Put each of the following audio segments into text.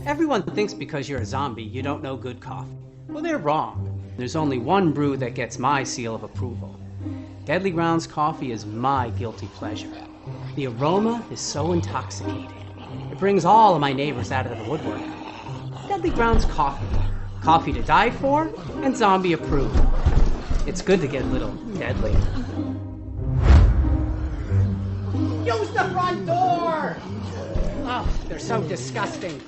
Everyone thinks because you're a zombie, you don't know good coffee. Well, they're wrong. There's only one brew that gets my seal of approval. Deadly Grounds coffee is my guilty pleasure. The aroma is so intoxicating. It brings all of my neighbors out of the woodwork. Deadly Grounds coffee. Coffee to die for and zombie approved. It's good to get a little deadly. Use the front door! Oh, they're so disgusting.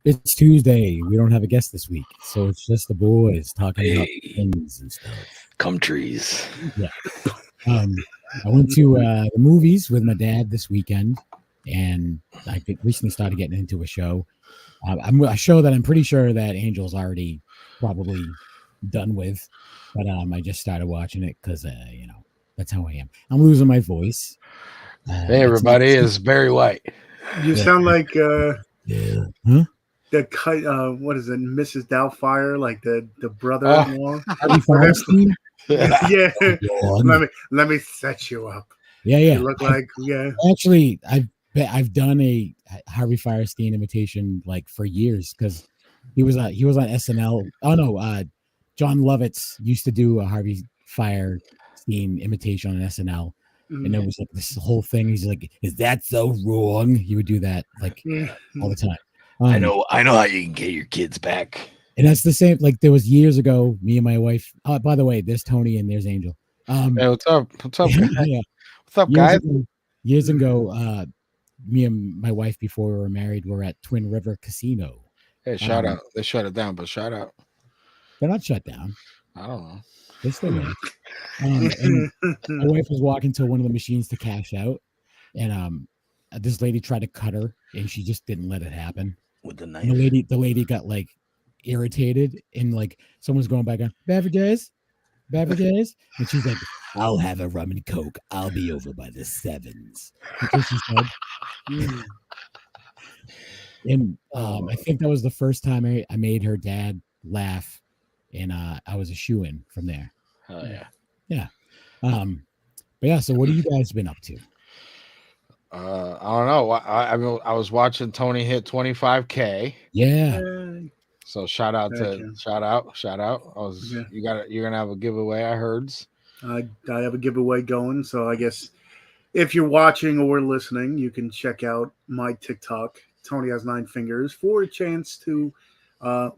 It's Tuesday. We don't have a guest this week, so it's just the boys talking about things and stuff. Countries. Yeah. I went to the movies with my dad this weekend, and I recently started getting into a show. A show that I'm pretty sure that Angel's already probably done with, but I just started watching it because that's how I am. I'm losing my voice. Hey, everybody, it's Barry White. You sound like Huh? the what is it, Mrs. Doubtfire, like the brother-in-law. Harvey Firestein? Yeah. Let me set you up. Yeah. You look like Actually, I've done a Harvey Firestein imitation like for years because he was on SNL. Oh no, John Lovitz used to do a Harvey Firestein imitation on SNL, and it was like this whole thing. He's like, "Is that so wrong?" He would do that like all the time. I know how you can get your kids back. And that's the same. Like there was years ago, me and my wife. By the way, there's Tony and there's Angel. Hey, what's up? What's up, guys? Yeah. What's up, guys? Years ago, me and my wife, before we were married, were at Twin River Casino. Hey, shout out. They shut it down, but shout out. They're not shut down. I don't know. They're still there. And my wife was walking to one of the machines to cash out, and this lady tried to cut her, and she just didn't let it happen. With the knife. And the lady got like irritated, and like someone's going back on beverages, and she's like, "I'll have a rum and coke. I'll be over by the 7s." That's what she said. And I think that was the first time I made her dad laugh, and I was a shoo-in from there. Oh yeah. Yeah. But yeah, so what have you guys been up to? I don't know. I was watching Tony hit 25K. Yeah. So shout out. You're gonna have a giveaway, I heard. I have a giveaway going, so I guess if you're watching or listening, you can check out my TikTok, Tony Has 9 Fingers, for a chance to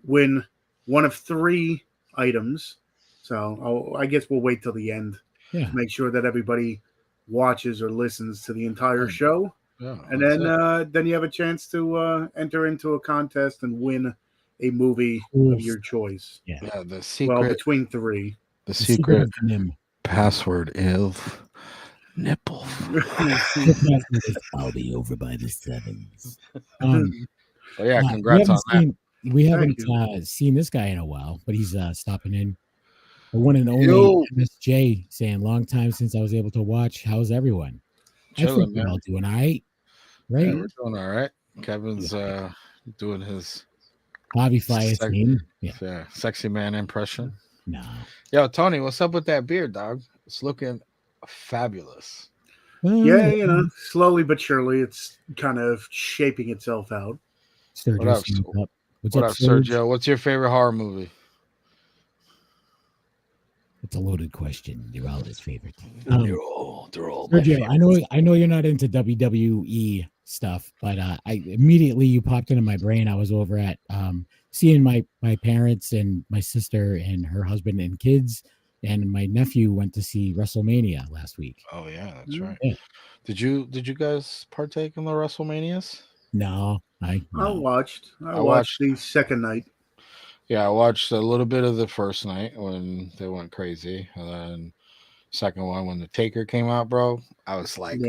win one of 3 items. So I guess we'll wait till the end to make sure that everybody watches or listens to the entire show. Yeah, and then you have a chance to enter into a contest and win a movie of your choice. Yeah, the secret. Well, between 3. The secret password is nipple. I'll be over by the 7s. Yeah, congrats on that. We haven't seen this guy in a while, but he's stopping in. The one and only MSJ saying, "Long time since I was able to watch. How's everyone?" Chilling, I think we're all doing all right. Right? Yeah, we're doing all right. Kevin's doing his Bobby Firestein. Yeah, sexy man impression. No. Yo, Tony, what's up with that beard, dog? It's looking fabulous. Yeah, slowly but surely, it's kind of shaping itself out. What up, Sergio? What's your favorite horror movie? It's a loaded question. They're all his favorite. They're all Sergio, I know you're not into WWE stuff, but immediately you popped into my brain. I was over at seeing my parents and my sister and her husband and kids, and my nephew went to see WrestleMania last week. Oh yeah, that's right. Yeah. Did you guys partake in the WrestleManias? No, I watched the second night. Yeah, I watched a little bit of the first night when they went crazy, and then second one when the Taker came out, bro. I was like,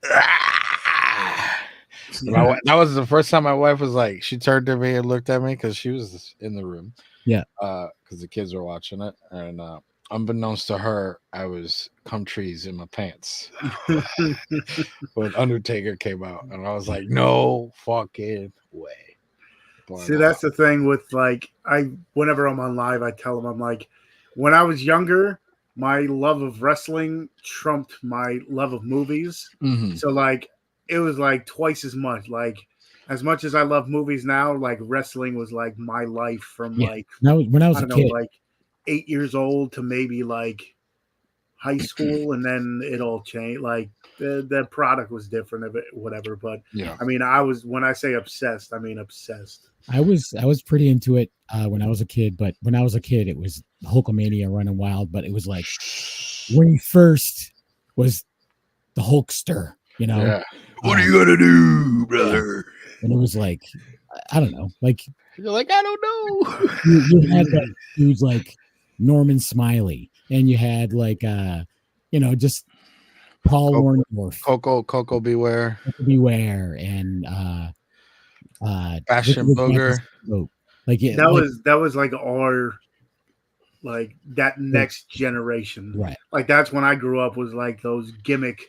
that was the first time my wife was like, she turned to me and looked at me because she was in the room. Yeah, because the kids were watching it, and unbeknownst to her, I was cum trees in my pants when Undertaker came out, and I was like, no fucking way. But, See, that's the thing with like whenever I'm on live, I tell them I'm like, when I was younger, my love of wrestling trumped my love of movies. mhm. So like it was like twice as much. Like as much as I love movies now, like wrestling was like my life from Yeah. like When I was I a don't know, kid, like 8 years old to maybe like high school, and then it all changed. Like the product was different of it, whatever. But Yeah. I mean, when I say obsessed, I mean obsessed. I was pretty into it when I was a kid, but when I was a kid, it was Hulkamania running wild. But it was like when he first was the Hulkster, you know. Yeah. What are you gonna do, brother? And it was like, I don't know, like You're like, I don't know. you had like dudes like Norman Smiley, and you had like just Paul Orndorff, Coco Beware, Beware, and Bastion Booger. Like it, That was like our like that next generation. right. Like that's when I grew up, was like those gimmick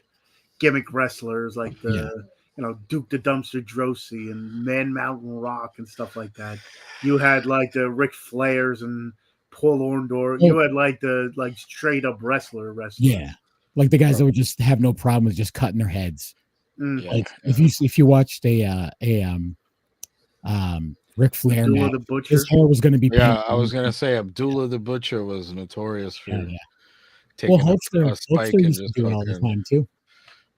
wrestlers, like the Duke the Dumpster Drosy and Man Mountain Rock and stuff like that. You had like the Ric Flairs and Paul Orndorff. You had like the straight up wrestler. Yeah, like the guys that would just have no problem with just cutting their heads. Yeah, Like if you watched a Ric Flair Abdullah match, the Butcher. his hair was going to be yeah. pink. I was gonna say Abdullah the Butcher was notorious for Well, taking Hulkster a spike and used to just do it all the fucking, time too.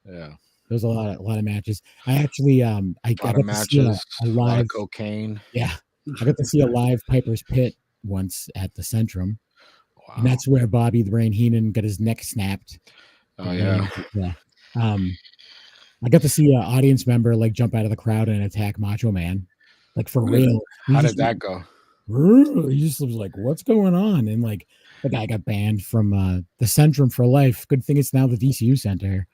yeah. There was a lot of matches. I actually I got A lot of to see matches, a a lot live of cocaine. yeah, I got to see a live Piper's Pit once at the Centrum, Wow. and that's where Bobby the Brain Heenan got his neck snapped. Oh yeah. Yeah. I got to see an audience member like jump out of the crowd and attack Macho Man, like for real. How did that go? He just was like, "What's going on?" And like the guy got banned from the Centrum for life. Good thing it's now the DCU Center.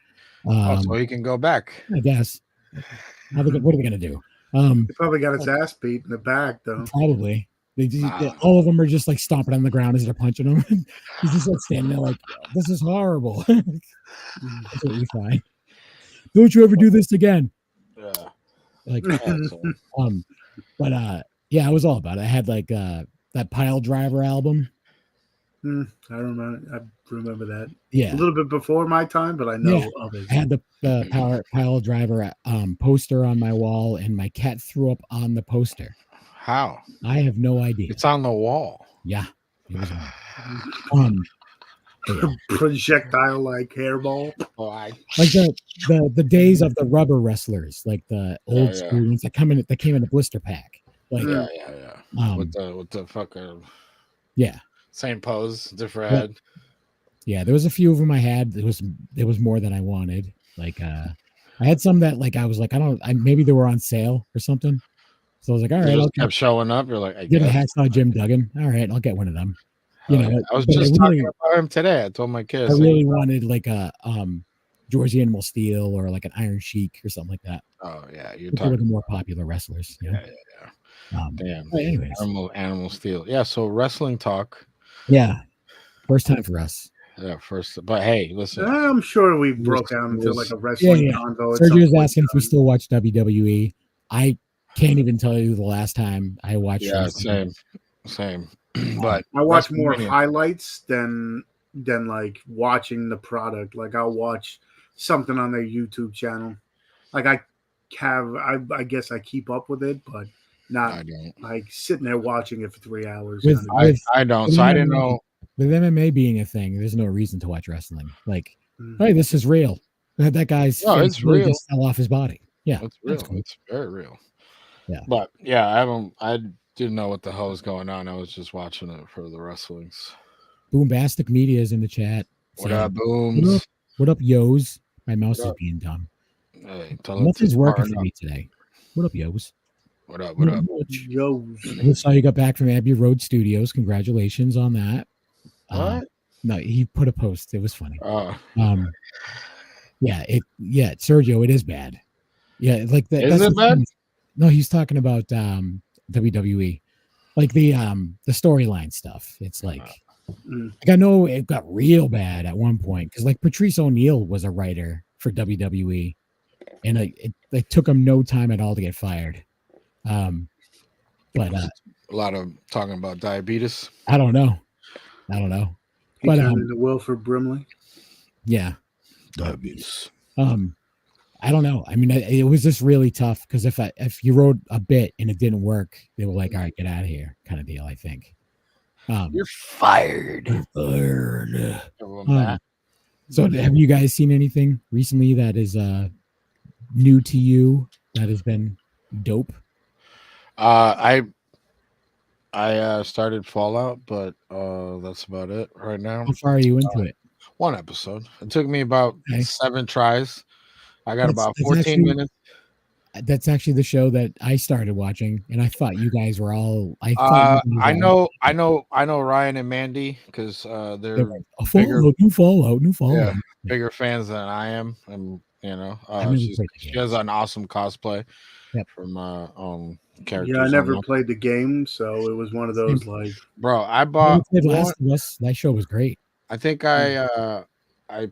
So he can go back. I guess. What are they gonna do? He probably got his ass beat in the back though. Probably. All of them are just like stomping on the ground as they're punching him. He's just like standing there like, "This is horrible." Completely fine. Don't you ever do this again? Yeah. Like, yeah, I was all about it. I had like that Pile Driver album. I remember that. Yeah, A little bit before my time, but I know of it. I had the Pile Driver poster on my wall, and my cat threw up on the poster. How? I have no idea. It's on the wall. Yeah, it was yeah. Projectile like hairball. Oh, Like the days of the rubber wrestlers, like the old school ones that came in a blister pack. Like yeah. With the fucking same pose, different head. Yeah, there was a few of them I had. There was more than I wanted. Like I had some that like I was like maybe they were on sale or something. So I was like, all right, Just kept showing up. You're like, I get a Hacksaw Jim Duggan. All right, I'll get one of them. You know, I was just talking about him today. I told my kids. I really wanted like a George Animal Steel or like an Iron Sheik or something like that. Oh yeah, you're talking the more popular wrestlers. You know? Yeah. Damn. Anyways, Animal Steel. Yeah. So wrestling talk. Yeah, first time for us. Yeah, first. But hey, listen. I'm sure we broke down into like a wrestling convo. Sergio's asking if we still watch WWE. I can't even tell you the last time I watched. Yeah, same. But I watch more highlights than like watching the product. Like I'll watch something on their YouTube channel. Like I guess I keep up with it, but not like sitting there watching it for 3 hours. I don't. So I didn't know. With MMA being a thing, there's no reason to watch wrestling. Like, hey, this is real. That guy's it's real. Just fell off his body. Yeah, it's real. Cool. It's very real. Yeah, but yeah, I didn't know what the hell was going on. I was just watching it for the wrestlings. Boombastic Media is in the chat. What up, Booms? What up, Yos? My mouse is being dumb. Hey, nothing's working for me today. What up, Yos? What up? What up? Yos. I saw you got back from Abbey Road Studios. Congratulations on that. What? No, he put a post. It was funny. Sergio, it is bad. Yeah, like that. Is it bad? No, he's talking about WWE, like the storyline stuff. It's like Mm. Like I know it got real bad at one point because like Patrice O'Neal was a writer for WWE, and it took him no time at all to get fired. But A lot of talking about diabetes. I don't know. He But turned into Wilford Brimley. yeah. Diabetes. I don't know. I mean, it was just really tough because if you wrote a bit and it didn't work, they were like, "All right, get out of here," kind of deal. I think. You're fired. Fired. Matt. So, have you guys seen anything recently that is new to you that has been dope? I started Fallout, but that's about it right now. How far are you into it? One episode. It took me about Okay. 7 tries. I got That's- about that's 14 actually- minutes. That's actually the show that I started watching, and I thought you guys were all. I thought you guys I were know Ryan and Mandy because they're all- new Fallout. bigger fans than I am, and I've never she played the game. has an awesome cosplay Yep. from characters. Yeah, I on never them. played the game, so it was one of those like Bro, I Never bought played one. Last of Us. That show was great. I think I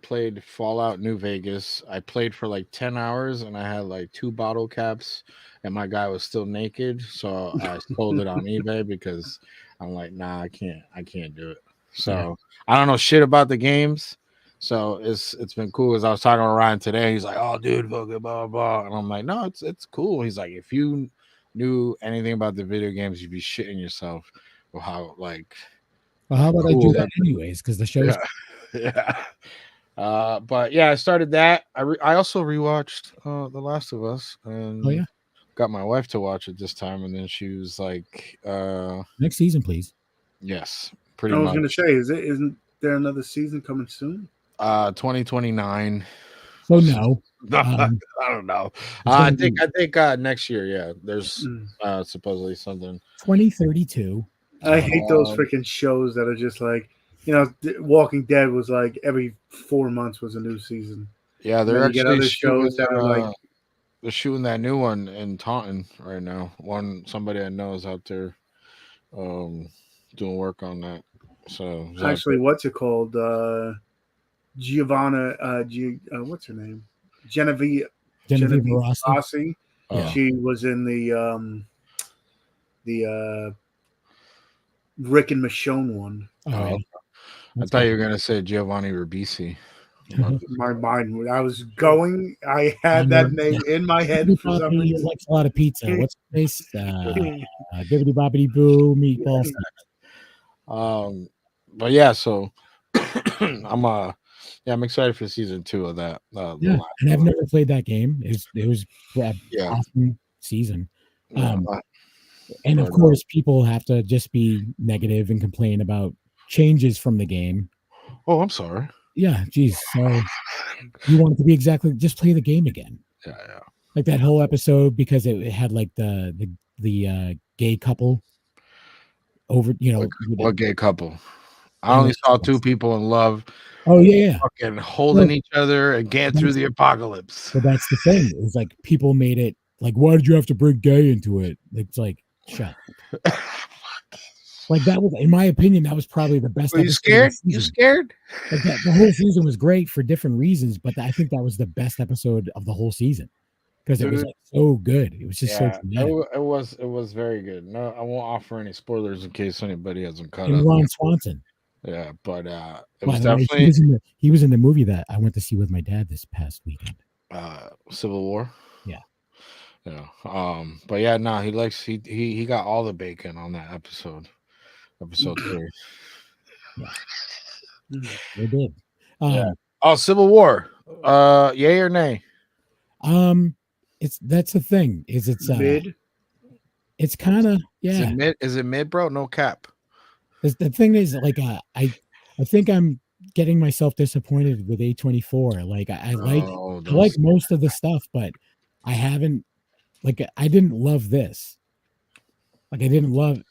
played Fallout New Vegas. I played for like 10 hours and I had like 2 bottle caps and my guy was still naked. So I sold it on eBay because I'm like, nah, I can't do it. So I don't know shit about the games. So it's been cool because I was talking to Ryan today. He's like, oh dude, fucking blah blah. And I'm like, no, it's cool. He's like, if you knew anything about the video games, you'd be shitting yourself. Or how like Well, how about I cool do that anyways? Because the show's yeah. But yeah, I started that. I also rewatched The Last of Us and Oh yeah, got my wife to watch it this time, and then she was like, next season, please. yes, pretty I was much. going to say, isn't there another season coming soon? 2029. So no, I don't know. it's I gonna think be next year, yeah. There's Mm. supposedly something. 2032. I hate those Um, freaking shows that are just like, Walking Dead was like every 4 months was a new season. Yeah, they're then you get actually other shows shooting, that are like- they're shooting that new one in Taunton right now. Somebody I know is out there doing work on that. So Actually, what's it called? Giovanna, what's her name? Genevieve Rossi. Rossi. Yeah. She was in the Rick and Michonne one. Oh, yeah. I thought you were gonna say Giovanni Ribisi. My mind, I was going. I had that name in my head for some He reason. likes a lot of pizza. What's the place? Bibbidi Bobbidi Boo Meatballs. But yeah, so I'm excited for season 2 of that. Yeah, and I've never played that game. It was an Yeah. awesome season. Yeah. And of course, people have to just be negative and complain about changes from the game. Oh, I'm sorry. Yeah, geez. So you want it to be just play the game again. Yeah. Like that whole episode because it had like the gay couple over, What gay couple? I only saw 2 people in love. Oh yeah. Fucking holding each other and getting through the apocalypse. But that's the thing. It was like people made it like, why did you have to bring gay into it? It's like, shut up. Like that was, in my opinion, that was probably the best. Were you scared? You scared? Like the whole season was great for different reasons, but I think that was the best episode of the whole season because it was like so good. It was just so dramatic. It was very good. No, I won't offer any spoilers in case anybody hasn't caught And up. Ron Swanson. Yeah, but it By was the way, definitely he was in the movie that I went to see with my dad this past weekend. Civil War. Yeah. Yeah. But yeah, no, he got all the bacon on that episode. Episode 3. Yeah. They did. Oh, Civil War. Yay or nay? That's the thing. It's Mid. It's kind of Is it mid, bro? No cap. The thing is, like, I think I'm getting myself disappointed with A24. Like, I like most of the stuff, but I haven't. Like, I didn't love this. Like, I didn't love. I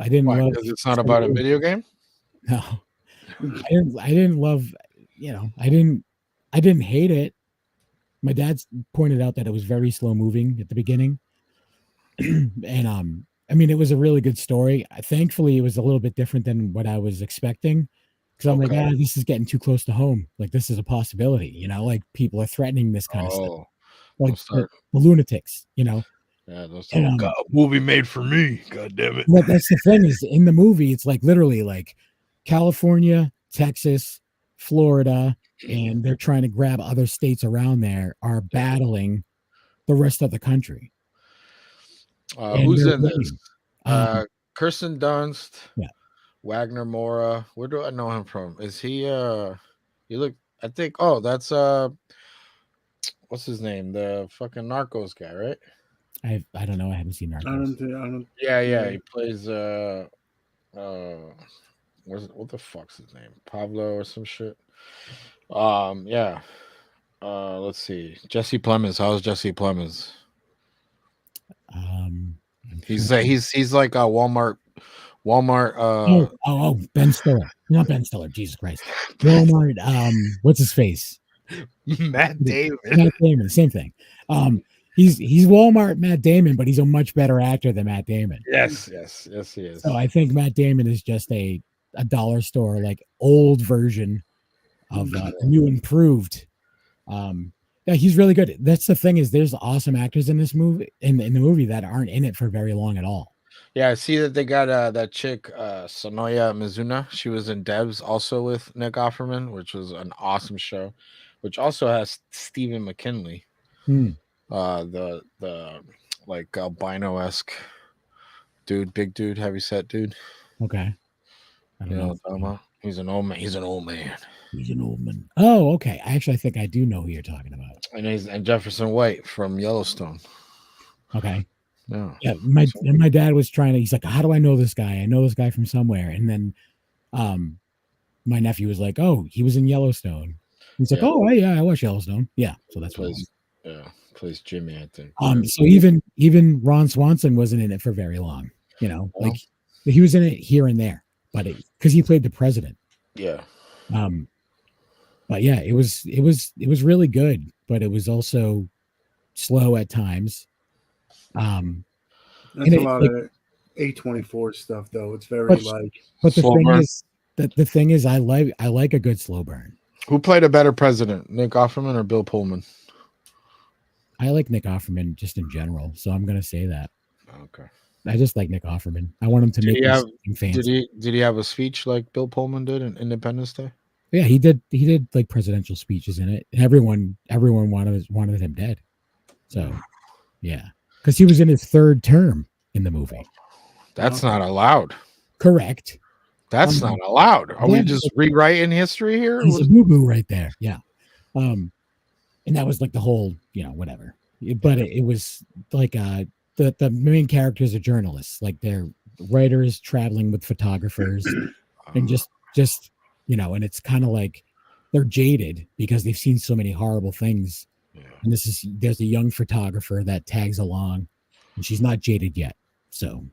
didn't love. Because it's not about a video game. No, I didn't love. I didn't hate it. My dad pointed out that it was very slow moving at the beginning, and I mean, it was a really good story. Thankfully, it was a little bit different than what I was expecting. Because I'm like, Okay. this is getting too close to home. Like, this is a possibility, like people are threatening this kind of stuff. Oh, Like don't start. the lunatics, Yeah, don't start. And, God, movie made for me. God damn it. that's the thing is in the movie, it's like literally like California, Texas, Florida, and they're trying to grab other states around there are battling the rest of the country. And Who's they're in this? winning. Kirsten Dunst. Yeah. Wagner Mora. Where do I know him from? Is he you look I think that's what's his name? The fucking Narcos guy, right? I don't know. I haven't seen Narcos. I don't. Yeah. He plays what the fuck's his name? Pablo or some shit. Yeah. Let's see. Jesse Plemons. How's Jesse Plemons? He's like a Walmart. Ben Stiller. Not Ben Stiller. Jesus Christ. Walmart. What's his face? Matt Damon. Matt Damon. Same thing. He's Walmart Matt Damon, but he's a much better actor than Matt Damon. Yes, he is. So I think Matt Damon is just a dollar store, like old version of new improved. Yeah, he's really good. That's the thing is there's awesome actors in this movie in the movie that aren't in it for very long at all. Yeah, I see that they got that chick Sonoya Mizuna. She was in Devs also with Nick Offerman, which was an awesome show, which also has Stephen McKinley. The like albino-esque dude, big dude, heavy set dude. Okay. I don't know what I'm talking about. He's an old man. He's an old man. Oh, okay. I think I do know who you're talking about. And Jefferson White from Yellowstone. Okay. Yeah. My dad was trying to. He's like, "How do I know this guy? I know this guy from somewhere." And then, my nephew was like, "Oh, he was in Yellowstone." He's like, "Oh, yeah, I watched Yellowstone." Yeah, so that's what. Plays Jimmy, I think. So even Ron Swanson wasn't in it for very long. Like he was in it here and there, but because he played the president. Yeah. But yeah, it was really good, but it was also slow at times. That's a lot of A24 stuff, though. It's very But the thing is, I like a good slow burn. Who played a better president, Nick Offerman or Bill Pullman? I like Nick Offerman just in general, so I'm gonna say that. Okay. I just like Nick Offerman. I want him to make me fancy. Did he have a speech like Bill Pullman did in Independence Day? Yeah, he did like presidential speeches in it. Everyone wanted him dead. So yeah. Because he was in his third term in the movie. That's not allowed. Correct. That's not allowed. Are we just rewriting history here? He's a boo-boo right there. Yeah. And that was like the whole, whatever. But it was like the main characters are journalists, like they're writers traveling with photographers, and just and it's kind of like they're jaded because they've seen so many horrible things. Yeah. And there's a young photographer that tags along, and she's not jaded yet, so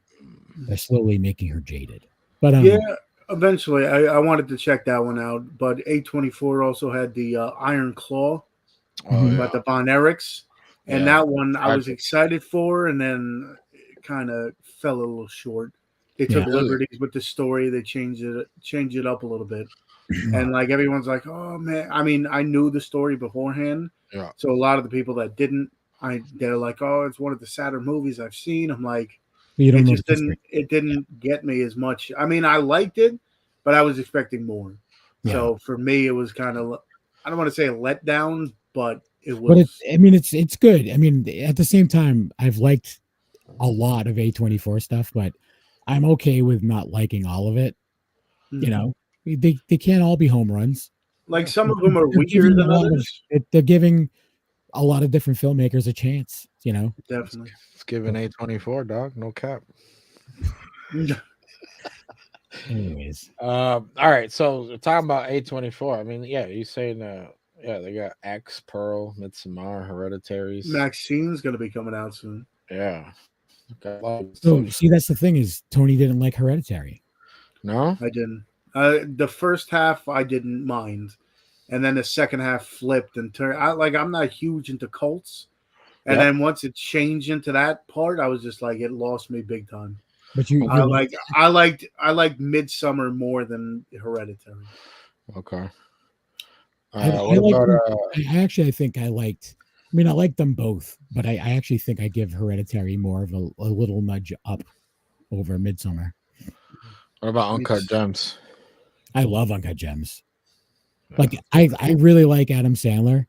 they're slowly making her jaded. But yeah, eventually, I wanted to check that one out. But A24 also had the Iron Claw. About the Von Erichs, and that one I was excited for, and then it kind of fell a little short. They took liberties with the story; they changed it up a little bit, and like everyone's like, "Oh man!" I mean, I knew the story beforehand, so a lot of the people that didn't, they're like, "Oh, it's one of the sadder movies I've seen." I'm like, it didn't get me as much. I mean, I liked it, but I was expecting more. Yeah. So for me, it was kind of, I don't want to say a letdown. But it was. But it's good. I mean, at the same time, I've liked a lot of A24 stuff, but I'm okay with not liking all of it. Mm-hmm. They can't all be home runs. Like some of them are weaker than others. They're giving a lot of different filmmakers a chance. Definitely. It's giving A24, dog. No cap. Anyways, all right. So we're talking about A24. I mean, yeah, you saying yeah, they got X, Pearl, Midsommar, Hereditaries. Maxine's going to be coming out soon. Yeah. So, see, that's the thing is Tony didn't like Hereditary. No? I didn't. The first half I didn't mind. And then the second half flipped and turned. I'm not huge into cults. And Yep. then once it changed into that part, I was just like, it lost me big time. But you I liked Midsummer more than Hereditary. Okay. I What like about them. I actually, I think I liked. I mean, I like them both, but I actually think I give Hereditary more of a little nudge up over Midsummer. what about Uncut It's- Gems? I love Uncut Gems. Yeah. Like I really like Adam Sandler,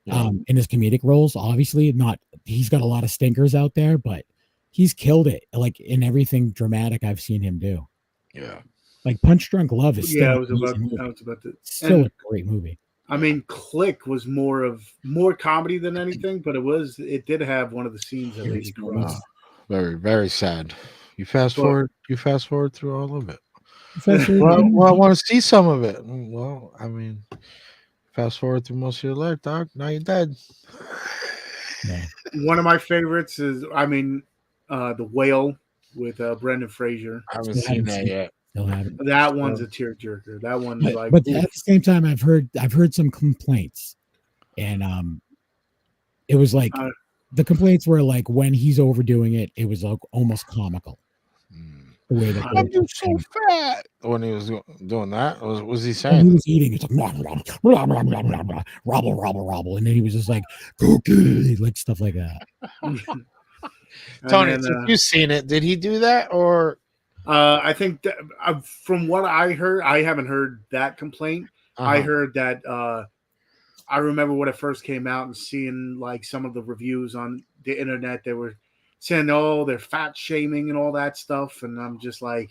Yeah. in his comedic roles. Obviously, not he's got a lot of stinkers out there, but he's killed it. Like in everything dramatic I've seen him do. Yeah. Like Punch Drunk Love is still Yeah, an amazing movie. I was about to. Still And a great movie. I mean, Click was more comedy than anything, but it did have one of the scenes that made me cry. Wow. Very, very sad. You fast But- forward through all of it. Professor, Well, I want to see some of it. Well, I mean, fast forward through most of your life, dog. Now you're dead. yeah. One of my favorites is, The Whale with Brendan Fraser. I haven't Still seen haven't that seen it. yet. Still haven't. That one's a tearjerker. That one's like, But oof. at the same time, I've heard some complaints, and it was like Uh, the complaints were like when he's overdoing it, it was like almost comical the way that I'm they were so fat. When he was doing that, what was he when he saying? was eating, it's like robble, robble, robble, and then he was just like cookie, like stuff like that. and Tony, then, since you've seen it, did he do that or? I think that, from what I heard, I haven't heard that complaint. I Uh-huh. heard that I remember when it first came out and seeing like some of the reviews on the internet. They were saying, "Oh, they're fat shaming and all that stuff," and I'm just like,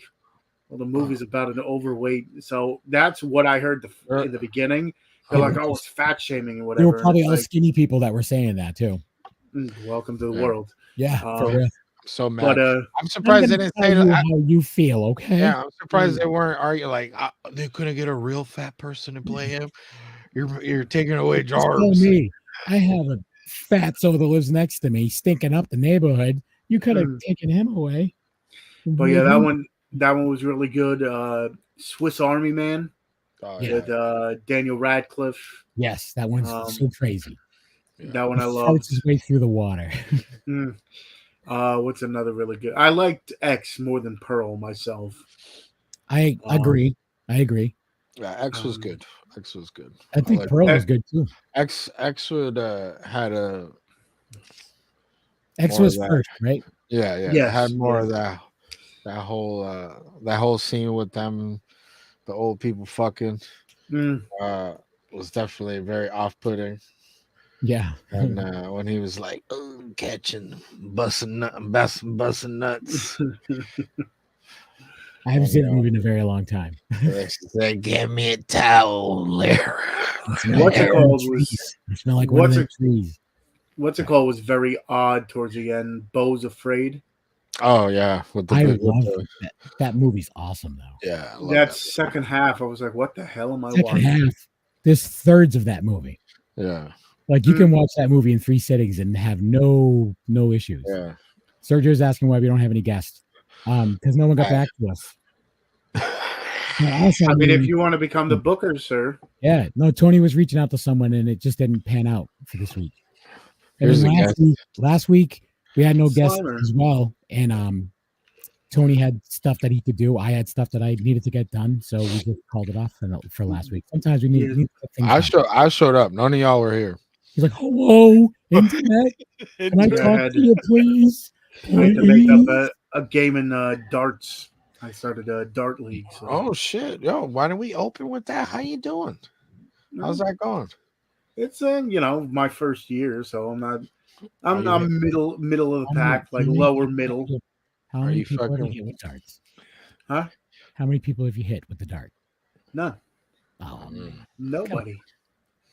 "Well, the movie's about an overweight." So that's what I heard in the beginning. They're like, "Oh, it's fat shaming and There whatever." were probably And all it's like, skinny people that were saying that too. welcome to the Yeah. world. Yeah, for Um, real. I'm so mad. But I'm I'm surprised they gonna didn't tell say you that. how you feel, okay? Yeah, I'm surprised they weren't arguing like they couldn't get a real fat person to play him. You're taking away Just tell jars. me, I have a fatso that lives next to me, stinking up the neighborhood. You could have taken him away. But yeah, that one was really good. Swiss Army Man Oh, Yeah. with Daniel Radcliffe. Yes, that one's so crazy. That one I He loved. farts his way through the water. Mm. What's another really good? I liked X more than Pearl myself. I agree. I agree. Yeah, X was good. X was good. I think like Pearl that. was good too. X would had a X more was of that. first, right? yeah it Yes, had more of yes. that whole scene with them, the old people fucking Mm. was definitely very off-putting. Yeah. And when he was like, "Oh, catching, busting nuts," I haven't seen the movie in a very long time. they said, "Give me a towel, Larry." What's it called? It smelled like one of the trees. What's it called? Was very odd towards the end. Beau's Afraid. Oh yeah, with the I with love the- that movie's awesome though. yeah. I love That that. second half, I was like, "What the hell am I Second watching?" half, there's thirds of that movie. Yeah, Like you can watch that movie in 3 sittings and have no issues. yeah. Sergio's asking why we don't have any guests. Because no one got back to us. Yeah, also, I mean, if you want to become the booker, sir. yeah, no, Tony was reaching out to someone and it just didn't pan out for this week. And Here's then a guest. last week we had no guests Slimer. as well. And Tony had stuff that he could do. I had stuff that I needed to get done. So we just called it off for last week. Sometimes we need to get things done. I showed up. None of y'all were here. He's like, hello, internet. Can I Yeah, I talk had- to you, please? I had to make Please? up a game in darts. I started a dart league. So. Oh shit, yo! Why didn't we open with that? How you doing? How's that going? It's my first year, so I'm not. I'm Are you- middle of the pack, like lower middle. How Are many you people have fucking- you hit with darts? Huh? How many people have you hit with the dart? None. Oh, man. Nobody.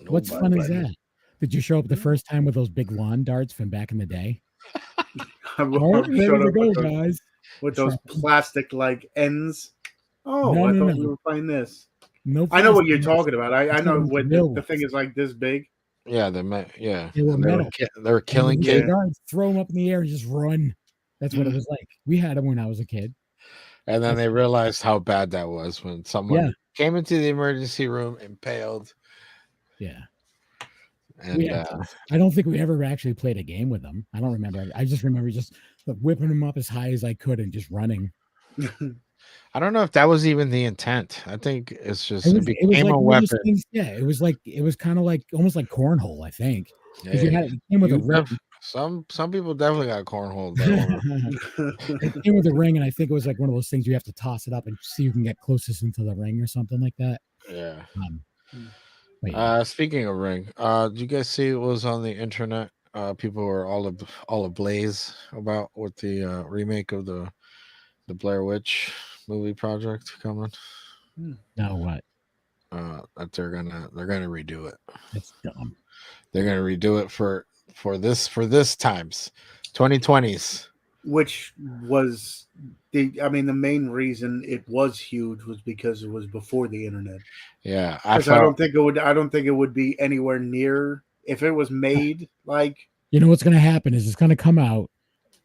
What fun is that? Did you show up the first time with those big lawn darts from back in the day? I Oh, there showed we up go, with those, guys. with those plastic like ends. Oh, No, I no, thought no. we were playing this. No, I know what you're plastic. talking about. I know Those what real the thing is like this big. Yeah, they yeah. They were And they were metal. they were killing And Yeah. kids, darts, throw them up in the air and just run. That's what it was like. We had them when I was a kid. and then they realized how bad that was when someone Yeah. came into the emergency room impaled. Yeah. And I don't think we ever actually played a game with them. I don't remember. I just remember just whipping them up as high as I could and just running. I don't know if that was even the intent. I think it's just it It was became like a one of those weapon. things. Yeah, it was kind of like almost like cornhole. I think because Yeah. it came with a You ring. some people definitely got cornhole. It came with a ring, and I think it was like one of those things you have to toss it up and see who can get closest into the ring or something like that. Yeah. But yeah. Speaking of ring, did you guys see what was on the internet? People were all ablaze about with the remake of the Blair Witch movie project coming. Now what? That they're gonna redo it. That's dumb. They're gonna redo it for this times 2020s. Which was the main reason it was huge was because it was before the internet. Yeah, I don't think it would be anywhere near if it was made like. You know what's going to happen is it's going to come out.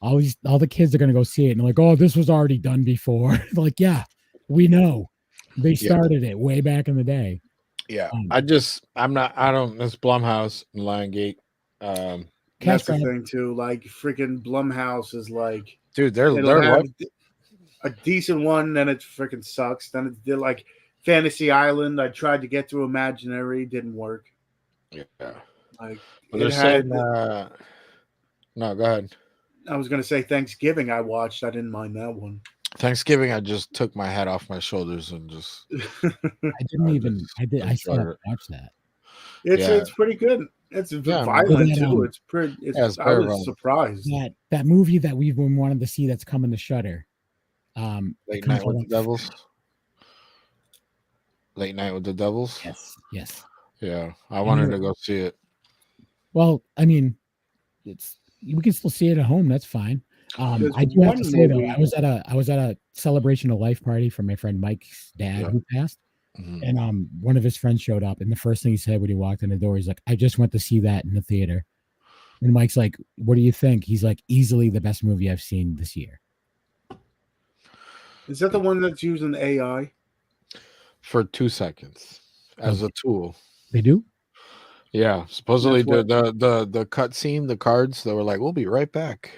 All the kids are going to go see it and they're like, oh, this was already done before. Like, yeah, we know they started it way back in the day. Yeah, it's Blumhouse and Lionsgate. That's the thing too. Like freaking Blumhouse is like, dude, they're a decent one, then it freaking sucks. Then it did like Fantasy Island. I tried to get through Imaginary, didn't work. Yeah, like but they're saying. No, go ahead. I was gonna say Thanksgiving. I watched. I didn't mind that one. Thanksgiving, I just took my head off my shoulders and just. I still watch that. It's pretty good. It's violent too. It's pretty. I was surprised. That movie that we've been wanting to see that's coming to Shudder. Late Night with the Devils. Late Night with the Devils. Yes. Yeah, I wanted to go see it. Well, I mean, we can still see it at home. That's fine. I do have to say though, I was at a celebration of life party for my friend Mike's dad who passed. Mm-hmm. And one of his friends showed up, and the first thing he said when he walked in the door, he's like, I just went to see that in the theater. And Mike's like, what do you think? He's like, easily the best movie I've seen this year. Is that the one that's using AI? For 2 seconds as a tool. They do? Yeah. Supposedly the cut scene, the cards, they were like, we'll be right back.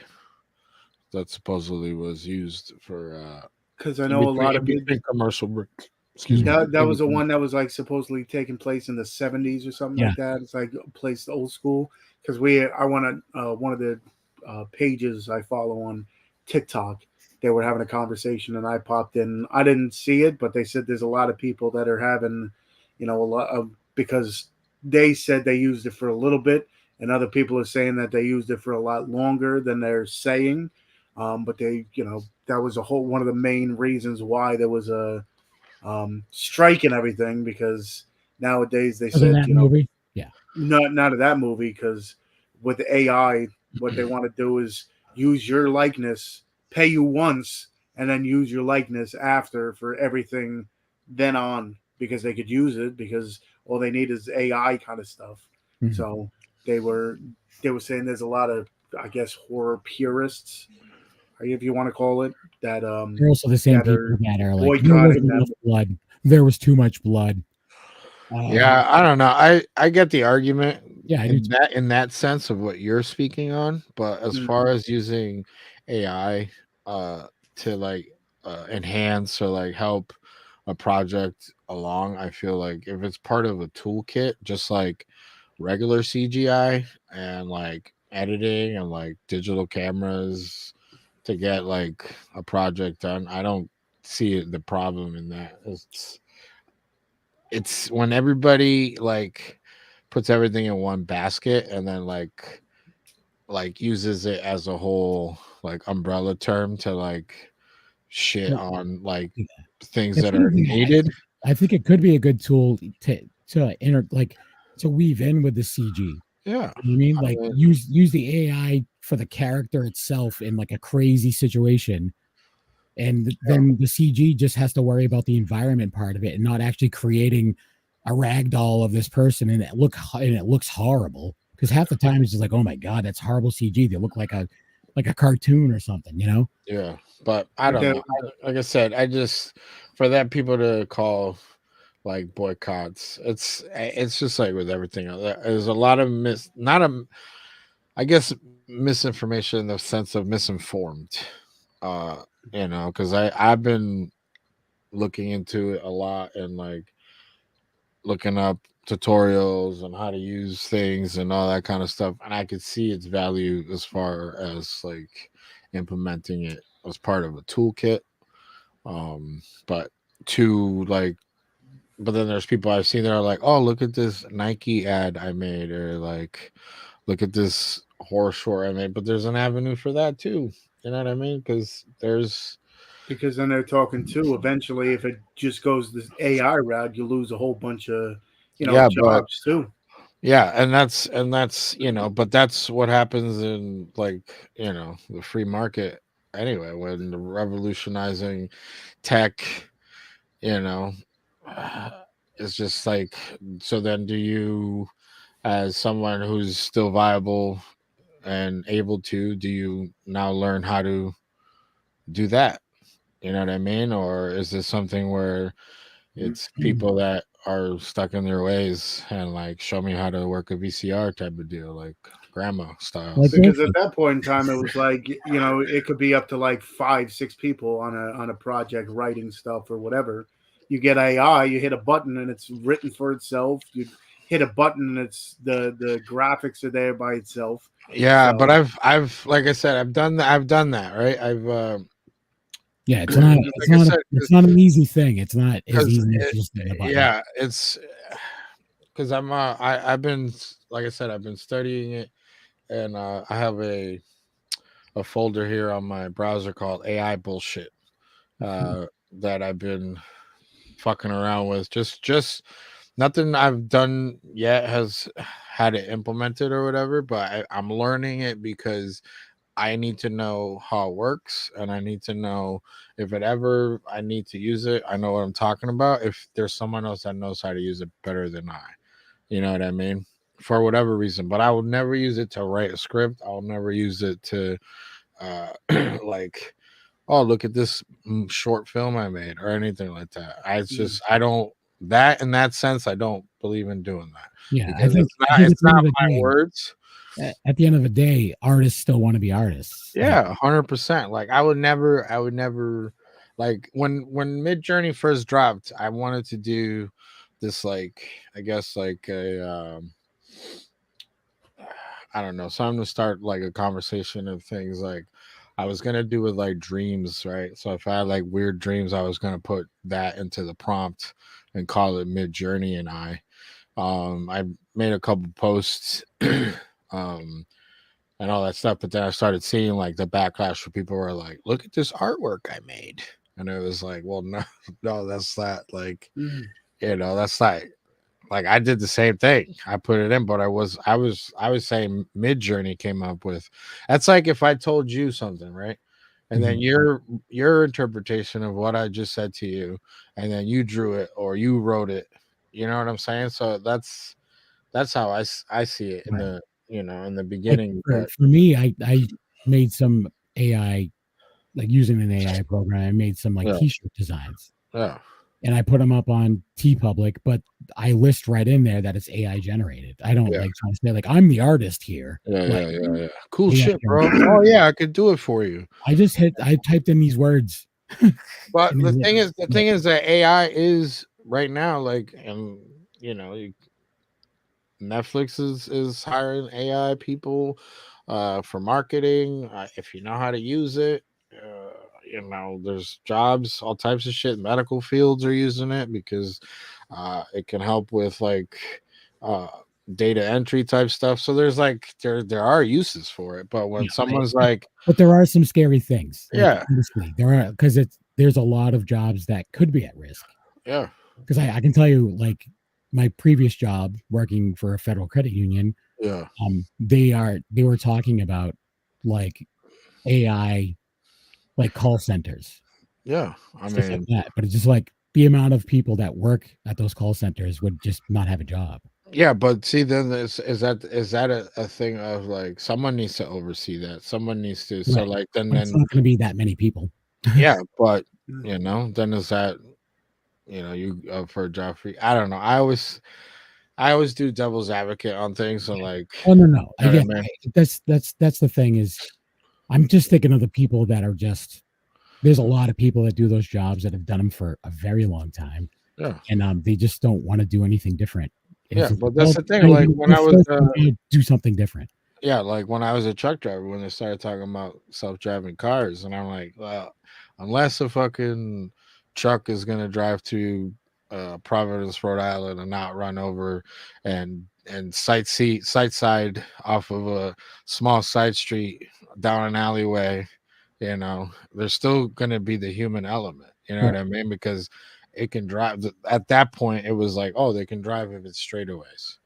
That supposedly was used for because I know a lot of big commercial breaks. That was the one that was like supposedly taking place in the 70s or something like that. It's like placed old school because I want to one of the pages I follow on TikTok. They were having a conversation and I popped in. I didn't see it, but they said there's a lot of people that are having, a lot of because they said they used it for a little bit, and other people are saying that they used it for a lot longer than they're saying. But they, that was one of the main reasons why there was a strike and everything because nowadays they said movie? not of that movie because with the AI what they want to do is use your likeness, pay you once and then use your likeness after for everything then on because they could use it because all they need is AI kind of stuff. Mm-hmm. So they were saying there's a lot of I guess horror purists, if you want to call it, that they're also the same people that are like there wasn't enough blood. There was too much blood. Yeah, I don't know. I get the argument. Yeah, in that sense of what you're speaking on, but as far as using AI to like enhance or like help a project along, I feel like if it's part of a toolkit, just like regular CGI and like editing and like digital cameras to get like a project done, I don't see the problem in that. It's when everybody like puts everything in one basket and then like uses it as a whole like umbrella term to like shit on like things that are needed. I think it could be a good tool to weave in with the CG. Yeah, I mean, like use the AI for the character itself in like a crazy situation, and then the CG just has to worry about the environment part of it and not actually creating a ragdoll of this person and it looks horrible because half the time it's just like, oh my god, that's horrible CG. They look like a cartoon or something, Yeah, but I don't know. Like I said, I just for that people to call like boycotts. It's just like with everything else. There's a lot of not a, I guess, misinformation in the sense of misinformed. Uh, because I've been looking into it a lot and like looking up tutorials on how to use things and all that kind of stuff, and I could see its value as far as like implementing it as part of a toolkit. But to like, but then there's people I've seen that are like, oh, look at this Nike ad I made, or like, look at this horror short I made. But there's an avenue for that too. You know what I mean? Because there's Because then they're talking too. Eventually, if it just goes this AI route, you lose a whole bunch of, yeah, but jobs too. yeah, and that's but that's what happens in like the free market anyway. When the revolutionizing tech, you know, it's just like, so then do you, as someone who's still viable and able to, do you now learn how to do that? You know what I mean? Or is this something where it's people that are stuck in their ways and like, show me how to work a VCR type of deal, like grandma style? Like, Because at that point in time, it was like, it could be up to like 5, 6 people on a project writing stuff or whatever. You get AI, you hit a button and it's written for itself. You hit a button and it's the graphics are there by itself. Yeah, So- but I've like I said, I've done that, right? yeah, it's not Like I said, it's not an easy thing. It's not as 'cause easy as just hitting a button. yeah, it's because I've been, like I said, I've been studying it, and I have a folder here on my browser called AI bullshit that I've been fucking around with. Just nothing I've done yet has had it implemented or whatever, but I'm learning it because I need to know how it works, and I need to know if it ever I need to use it, I know what I'm talking about. If there's someone else that knows how to use it better than I, you know what I mean? For whatever reason, but I will never use it to write a script. I'll never use it to like, oh, look at this short film I made or anything like that. I don't, that in that sense, I don't believe in doing that. Yeah, Because I think it's not my day, words. At the end of the day, artists still want to be artists. Yeah, 100%. Like I would never like when Midjourney first dropped, I wanted to do this, like, I guess like a I don't know, something to start like a conversation of things like I was gonna do with like dreams, right? So if I had like weird dreams, I was gonna put that into the prompt and call it Midjourney and I made a couple posts um and all that stuff, but then I started seeing like the backlash where people were like, look at this artwork I made. And it was like, well, no, that's not like, that's not like, I did the same thing. I put it in, but I was saying Midjourney came up with, that's like if I told you something, right? And then your interpretation of what I just said to you, and then you drew it or you wrote it, you know what I'm saying? So that's how I see it in the, in the beginning. Like for me, I made some AI, like using an AI program. I made some like t-shirt designs. Yeah. And I put them up on TeePublic, but I list right in there that it's AI generated. I don't like trying to say like I'm the artist here. Yeah. Cool shit, bro. Oh yeah, I could do it for you. I typed in these words. But the thing is that AI is right now, like, and Netflix is hiring AI people for marketing. If you know how to use it, there's jobs, all types of shit. Medical fields are using it because it can help with like data entry type stuff. So there's like there are uses for it. But when someone's like, but there are some scary things. Yeah, honestly, there are, because there's a lot of jobs that could be at risk. Yeah, because I can tell you, like my previous job working for a federal credit union. Yeah, they were talking about like AI, like call centers. Yeah, I mean like that, but it's just like the amount of people that work at those call centers would just not have a job. Yeah, but see, then is that a thing of like someone needs to oversee that? Someone needs to. Right. So like then it's not going to be that many people. Yeah, but then is that you for Joffrey. I don't know. I always do devil's advocate on things, so like, Oh no. you know Again, what I mean? that's the thing is, I'm just thinking of the people that are just. There's a lot of people that do those jobs that have done them for a very long time, Yeah, and they just don't want to do anything different. yeah. It's But well, that's the thing. Like when I was, do something different. yeah, like when I was a truck driver, when they started talking about self-driving cars, and I'm like, well, unless a fucking truck is gonna drive to Providence, Rhode Island, and not run over and sight side off of a small side street down an alleyway, there's still gonna be the human element. You know what I mean? Because it can drive. At that point, it was like, oh, they can drive if it's straightaways.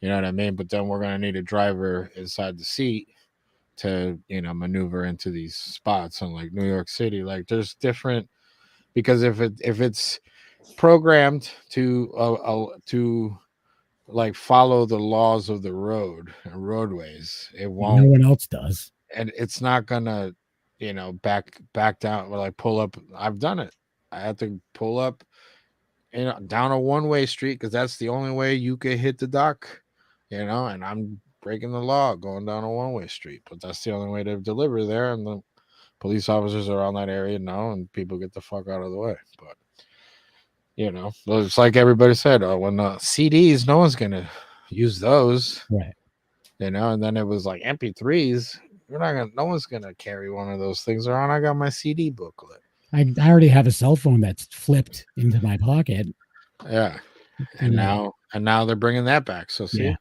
You know what I mean? But then we're gonna need a driver inside the seat to maneuver into these spots in like New York City. Like there's different, because if it's programmed to like follow the laws of the road and roadways, it No won't, one else does. and it's not gonna back down or like pull up. I've done it. I had to pull up down a one-way street because that's the only way you could hit the dock, and I'm breaking the law going down a one-way street, but that's the only way to deliver there, and the police officers around that area know, and people get the fuck out of the way. But well, it's like everybody said, when CDs, no one's gonna use those, Right. and then it was like MP3s. No one's gonna carry one of those things around. I got my CD booklet. I already have a cell phone that's flipped into my pocket. Yeah. And now they're bringing that back. So see, yeah.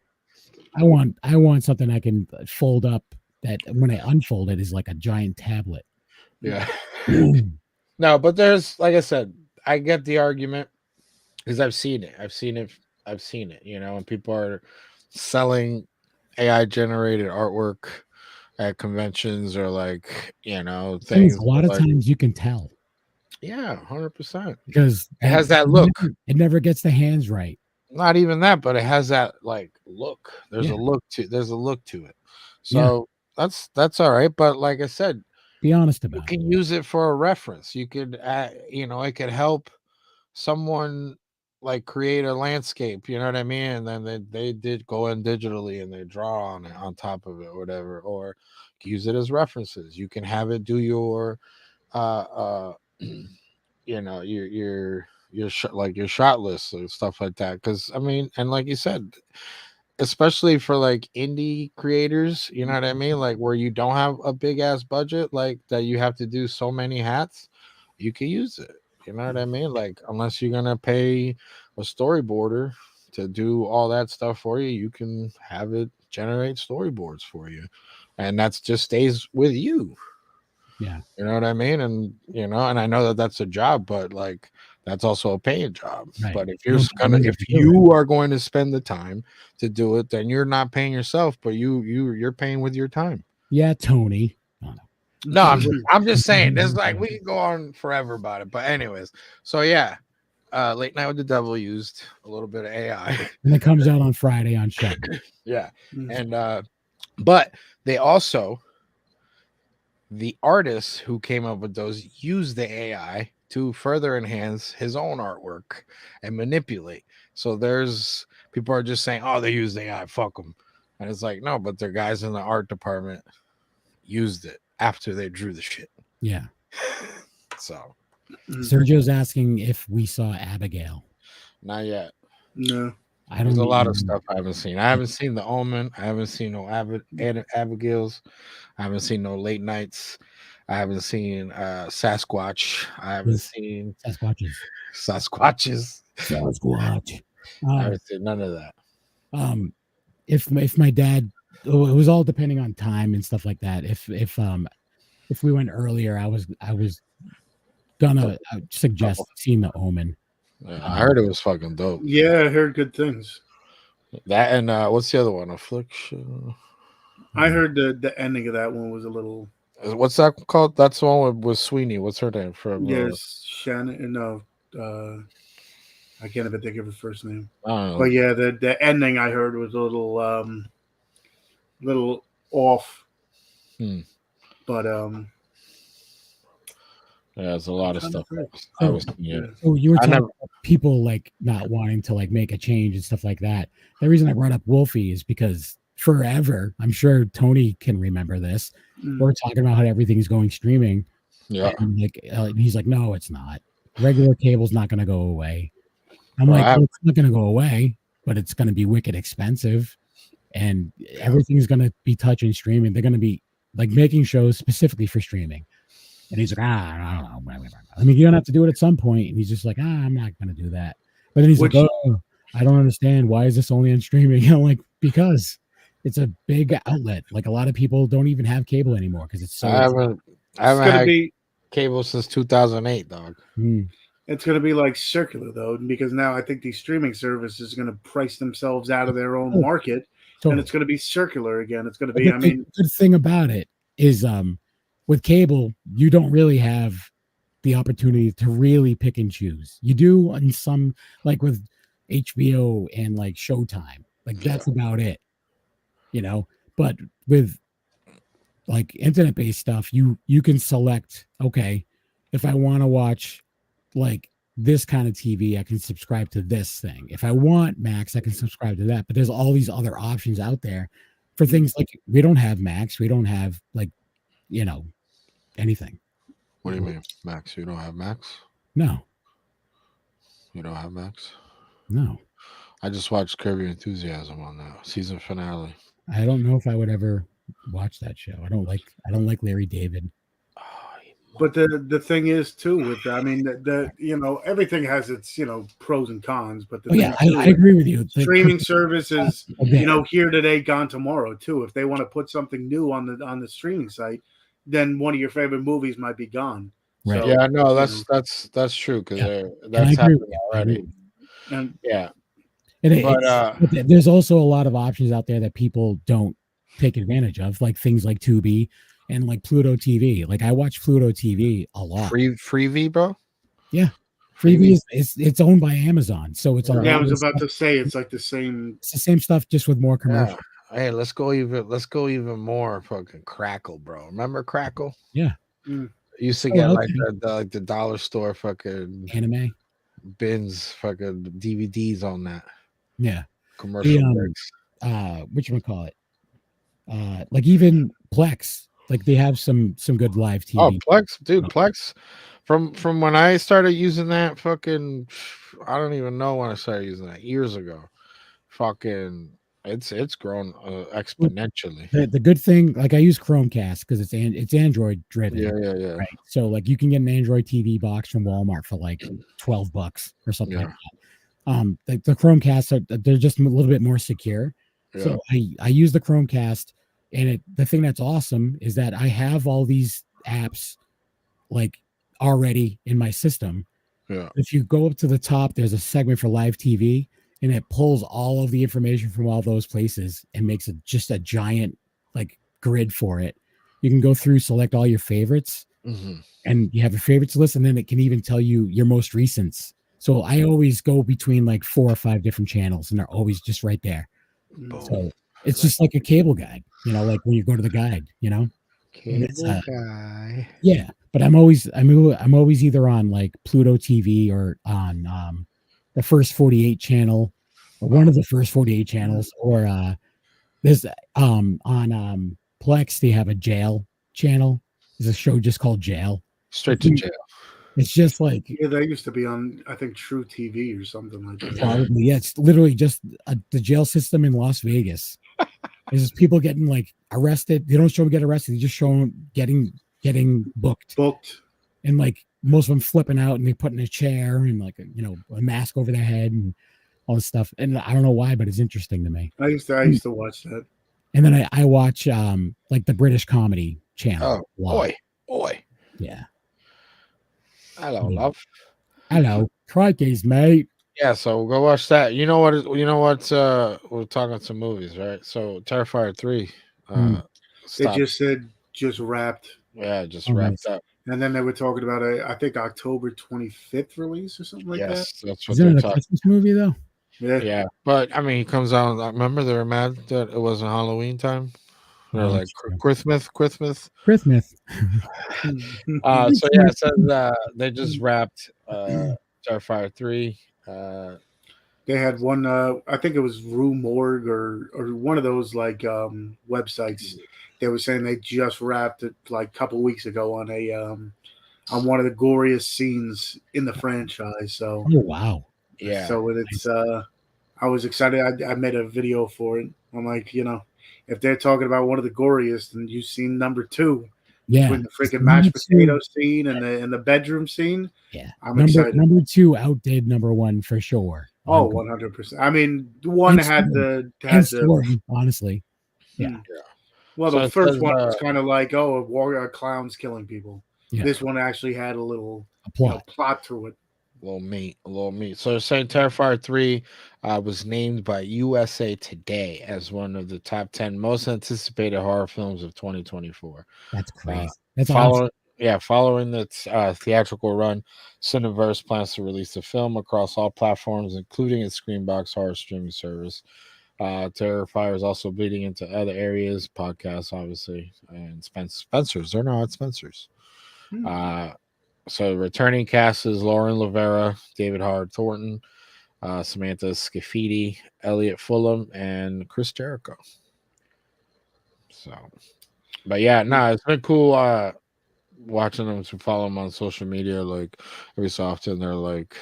I want something I can fold up that when I unfold it is like a giant tablet. Yeah. No, but there's, like I said, I get the argument because I've seen it. And people are selling AI generated artwork at conventions or like, things. A lot of times you can tell. Yeah, 100%. Because it has that look. It never gets the hands right. Not even that, but it has that like look. There's a look to it. So that's all right. But like I said, be honest about it. You can use it for a reference. You could, it could help someone like create a landscape. You know what I mean? And then they did go in digitally and they draw on it on top of it or whatever, or use it as references. You can have it do your, your shot list and stuff like that. Because I mean, and like you said, especially for like indie creators, you know what I mean, like where you don't have a big ass budget, like that you have to do so many hats, you can use it. You know what I mean? Like unless you're gonna pay a storyboarder to do all that stuff for you, you can have it generate storyboards for you, and that's just stays with you. Yeah, you know what I mean? And and I know that that's a job, but like that's also a paying job. Right. But if you are going to spend the time to do it, then you're not paying yourself, but you're paying with your time. Yeah, Tony. No, I'm just saying. There's like we can go on forever about it, but anyways. So yeah, Late Night with the Devil used a little bit of AI, and it comes out on Friday on Shudder. Yeah, and but they also. The artists who came up with those used the AI to further enhance his own artwork and manipulate. So there's people are just saying, "Oh, they used AI, fuck them," and it's like, no, but their guys in the art department used it after they drew the shit. Yeah. So Sergio's asking if we saw Abigail. Not yet. No. There's a lot of stuff I haven't seen. I haven't seen The Omen. I haven't seen no Abigail's. I haven't seen no Late Nights. I haven't seen Sasquatch. I haven't seen Sasquatches. Sasquatch. I haven't seen none of that. If my dad, it was all depending on time and stuff like that. If we went earlier, I was gonna suggest seeing The Omen. Yeah, I heard it was fucking dope. Yeah, I heard good things. That and what's the other one? Affliction. I heard the ending of that one was a little. What's that called? That's the one with Sweeney. What's her name? From yes, Shannon. No, I can't even think of her first name. I don't know. But yeah, the ending I heard was a little off. But Yeah, there's a lot of Trying to stuff. think. I was seeing. Yeah. So you were I talking never- about people like not wanting to like make a change and stuff like that. The reason I brought up Wolfie is because forever, I'm sure Tony can remember this. Mm. We're talking about how everything's going streaming. Yeah. And like he's like, no, it's not. Regular cable's not going to go away. I'm Well, like, well, it's not going to go away, but it's going to be wicked expensive, and everything's going to be touching streaming. They're going to be like making shows specifically for streaming. And he's like, I don't know. I mean, you're gonna have to do it at some point. And he's just like, I'm not gonna do that. But then he's Which- like, oh, I don't understand. Why is this only on streaming? I'm like, because it's a big outlet. Like a lot of people don't even have cable anymore because it's so. I haven't It's gonna had be cable since 2008, dog. it's gonna be like circular though, because now I think these streaming services are gonna price themselves out of their own Oh, market, So and it's gonna be circular again. It's gonna the be. I mean, good thing about it is, with cable, you don't really have the opportunity to really pick and choose. You do on some, like with HBO and like Showtime, like that's about it, you know. But with like internet-based stuff, you can select. Okay, if I want to watch like this kind of TV, I can subscribe to this thing. If I want Max, I can subscribe to that. But there's all these other options out there for things like we don't have Max, we don't have like, you know, anything. What do you mean, Max? You don't have Max? No, You don't have Max? no. I just watched Curb Your Enthusiasm on that season finale. I don't know if I would ever watch that show. I don't like Larry David. Oh, but the thing is too with I mean the you know everything has its pros and cons, but the Oh yeah, thing, too, I agree with you. The streaming services Okay. here today, gone tomorrow too. If they want to put something new on the streaming site, then one of your favorite movies might be gone. Right. So, yeah, no, you that's true because Yeah. that's I agree happening with you. already. and Yeah, And but but there's also a lot of options out there that people don't take advantage of, like things like Tubi and like Pluto TV. Like I watch Pluto TV a lot. Freevee, bro. Freevee is it's owned by Amazon, so it's a lot yeah, I of was this about stuff- to say it's like the same. it's the same stuff just with more commercials. Yeah. Hey, let's go even more fucking Crackle, bro. Remember Crackle? Yeah. Mm. Used to Oh, get okay. like the dollar store fucking Anime. bins, fucking DVDs on that Yeah. commercial The, breaks. Whatchamacallit? Like even Plex, like they have some good live TV. Oh, Plex, dude, Plex. From when I started using that, fucking, I don't even know when I started using that years ago. Fucking, it's grown exponentially. The good thing, like I use Chromecast because it's Android driven. Yeah. Right. So like you can get an Android TV box from Walmart for like $12 or something like that. The Chromecast they're just a little bit more secure. Yeah. So I use the Chromecast, and the thing that's awesome is that I have all these apps like already in my system. Yeah. If you go up to the top, there's a segment for live TV, and it pulls all of the information from all those places and makes it just a giant like grid for it. You can go through, select all your favorites, Mhm. and you have your favorites list, and then it can even tell you your most recents. So I always go between like 4 or 5 different channels, and they're always just right there. Boom. So it's just like a cable guide, like when you go to the guide, it's, Cable guy. yeah. But I'm always either on like Pluto TV or on the first 48 channel, or one of the first 48 channels, or there's on Plex they have a jail channel. There's a show just called Jail. Straight to jail. It's just like Yeah, they used to be on I think True TV or something like that. probably, yeah, it's literally just the jail system in Las Vegas. There's just people getting like arrested. They don't show them get arrested. They just show them getting booked, Booked. and like most of them flipping out, and they put in a chair and like a mask over their head and all this stuff. And I don't know why, but it's interesting to me. I used to watch that. And then I watch like the British comedy channel. Oh, oi. Yeah. Hello, Yeah. love. Hello, crikeys, mate. Yeah, so go watch that. You know what? We're talking some movies, right? So Terrifier 3. Mm. They Stopped. just wrapped, Just Oh, wrapped nice. up. and then they were talking about I think October 25th release or something like Yes, that's what Isn't they're it a talking. Christmas movie though? that. Yeah, but I mean, he comes out. I remember they were mad that it wasn't Halloween time. Or Oh, like that's true. Christmas. Christmas. So yeah, it says they just wrapped Starfire 3. They had one. I think it was Rue Morgue or one of those like websites. They were saying they just wrapped it like a couple weeks ago on one of the goriest scenes in the franchise. So Oh wow. Yeah. so it's I was excited. I made a video for it. I'm like, if they're talking about one of the goriest, and you've seen number 2 Yeah. between the freaking Number mashed two- potato scene and the bedroom scene. Yeah. I'm excited. Number 2 outdid number 1 for sure. Oh, 100%. I mean, one And had and the story, honestly. Yeah. Well, So the it first says, one was kind of like, clowns killing people. Yeah. This one actually had a little A plot. plot to it. a little meat. So they're saying Terrifier 3 was named by USA Today as one of the top 10 most anticipated horror films of 2024. That's crazy. That's awesome. Following its theatrical run, Cineverse plans to release the film across all platforms, including its Screenbox horror streaming service. Terrifier is also bleeding into other areas, podcasts, obviously, and Spencer's. They're now at Spencer's. So returning cast is Lauren Lavera, David Howard Thornton, Samantha Scafidi, Elliot Fulham, and Chris Jericho. So, but yeah, it's been cool watching them, to follow them on social media. Like every so often, they're like,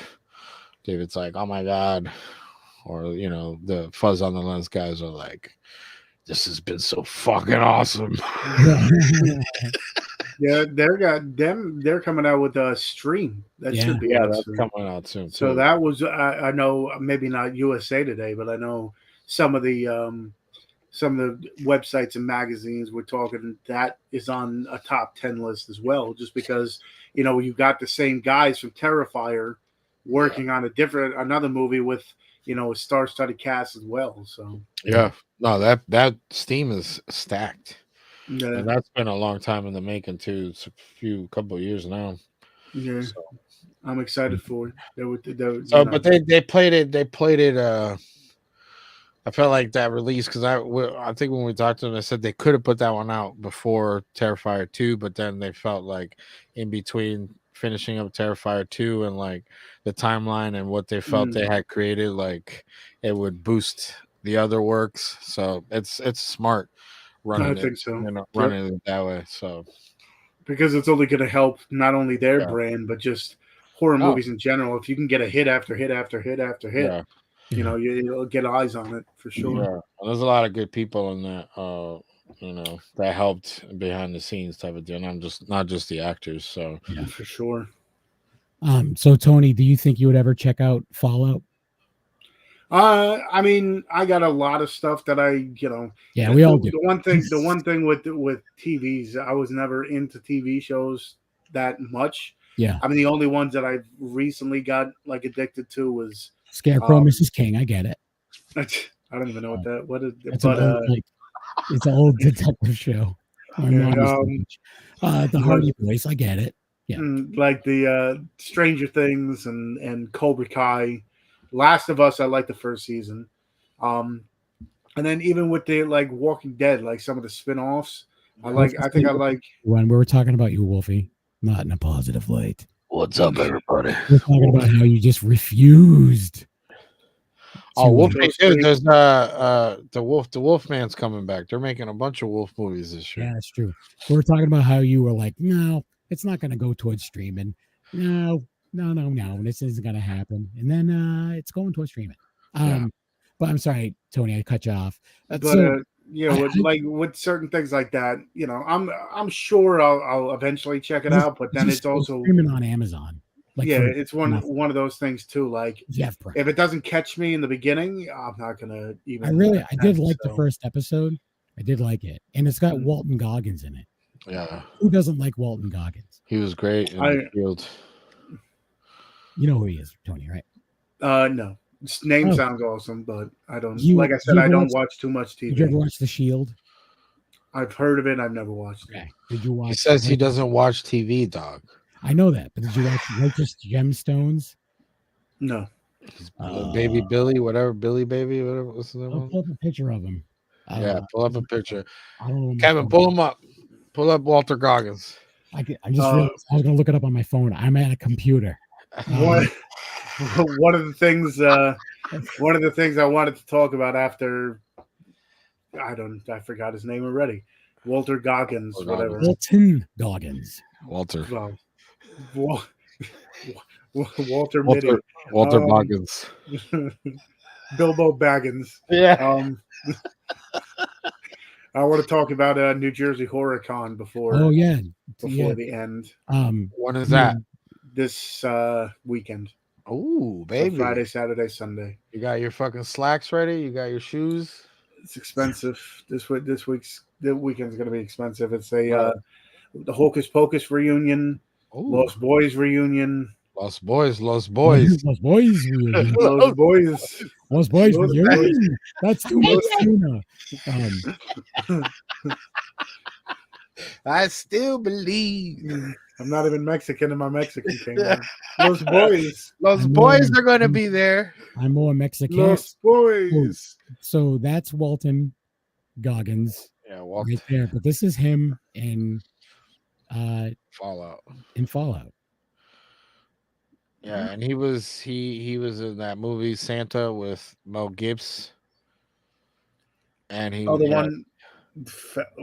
David's like, "Oh my god," or the Fuzz on the Lens guys are like, "This has been so fucking awesome." Yeah, they're coming out with a stream that should be out that's soon. coming out soon. So too. that was I know maybe not USA Today, but I know some of the websites and magazines were talking that is on a top 10 list as well, just because you've got the same guys from Terrifier working on another movie with a star-studded cast as well. So that Steam is stacked. yeah, And that's been a long time in the making too. It's a couple of years now. yeah. So. I'm excited for it. But they played it. They played it. I felt like that release because I think when we talked to them, they said they could have put that one out before Terrifier 2, but then they felt like in between finishing up Terrifier 2 and like the timeline and what they felt they had created, like it would boost the other works. So it's smart running. I think so. Running it that way. So because it's only going to help not only their brand but just horror movies in general. If you can get a hit after hit after hit after hit, you'll get eyes on it for sure. Yeah, and there's a lot of good people in that. That helped behind the scenes type of deal. Not just the actors. So yeah, for sure. So Tony, do you think you would ever check out Fallout? I mean, I got a lot of stuff that Yeah, we all do. The one thing with TVs, I was never into TV shows that much. Yeah. I mean, the only ones that I've recently got like addicted to was Scarecrow, Mrs. King. I get it. I don't even know what is. It's an old detective show. The Hardy Boys. I get it. Yeah. Like the Stranger Things and Cobra Kai. Last of Us, I like the first season. And then even with the like Walking Dead, like some of the spin-offs, I like when we were talking about you, Wolfie, not in a positive light. What's up, everybody? We're talking about how you just refused. Oh, Wolfie, dude, there's the Wolfman's coming back. They're making a bunch of Wolf movies this year. Yeah, that's true. We were talking about how you were like, no, it's not gonna go towards streaming. No, this isn't gonna happen. And then it's going towards streaming. But I'm sorry, Tony, I cut you off. With certain things like that, I'm sure I'll eventually check it out. But then it's also streaming on Amazon. It's one of those things too. Like if it doesn't catch me in the beginning, I'm not gonna even. I did like the first episode. I did like it, and it's got Walton Goggins in it. Yeah, who doesn't like Walton Goggins? He was great in the field. You know who he is, Tony, right? No. His name sounds awesome, but I don't. Like I said, I don't watch too much TV. Did you ever watch The Shield? I've heard of it. I've never watched it. Okay. Did you watch? He says he doesn't watch TV, dog. I know that, but did you watch Righteous Gemstones? No. Baby Billy, whatever, Billy Baby, whatever. What's the name? I'll pull up a picture of him. Yeah, pull up a picture. I don't know. My Kevin, phone. pull him up. Pull up Walter Goggins. I just realized I was gonna look it up on my phone. I'm at a computer. One, one of the things I wanted to talk about after I forgot his name already. Walter Goggins, whatever. Walton Goggins. Walter. Well, Walter Mitty. Walter Goggins. Bilbo Baggins. Yeah. I want to talk about New Jersey Horror Con before the end. When is that? This weekend. Oh, So baby. Friday, Saturday, Sunday. You got your fucking slacks ready? You got your shoes? It's expensive. The weekend's gonna be expensive. It's the Hocus Pocus reunion, Ooh. Lost Boys reunion. Lost Boys. Lost Boys. Lost Boys. Lost Boys. That's too much tuna. I still believe. I'm not even Mexican in my Mexican kingdom. Lost Boys. Lost Boys are going to be there. I'm more Mexican. Lost Boys. So that's Walton Goggins. Yeah, Walton. Right there. But this is him in Fallout. Yeah, and he was in that movie Santa with Mel Gibson. And he one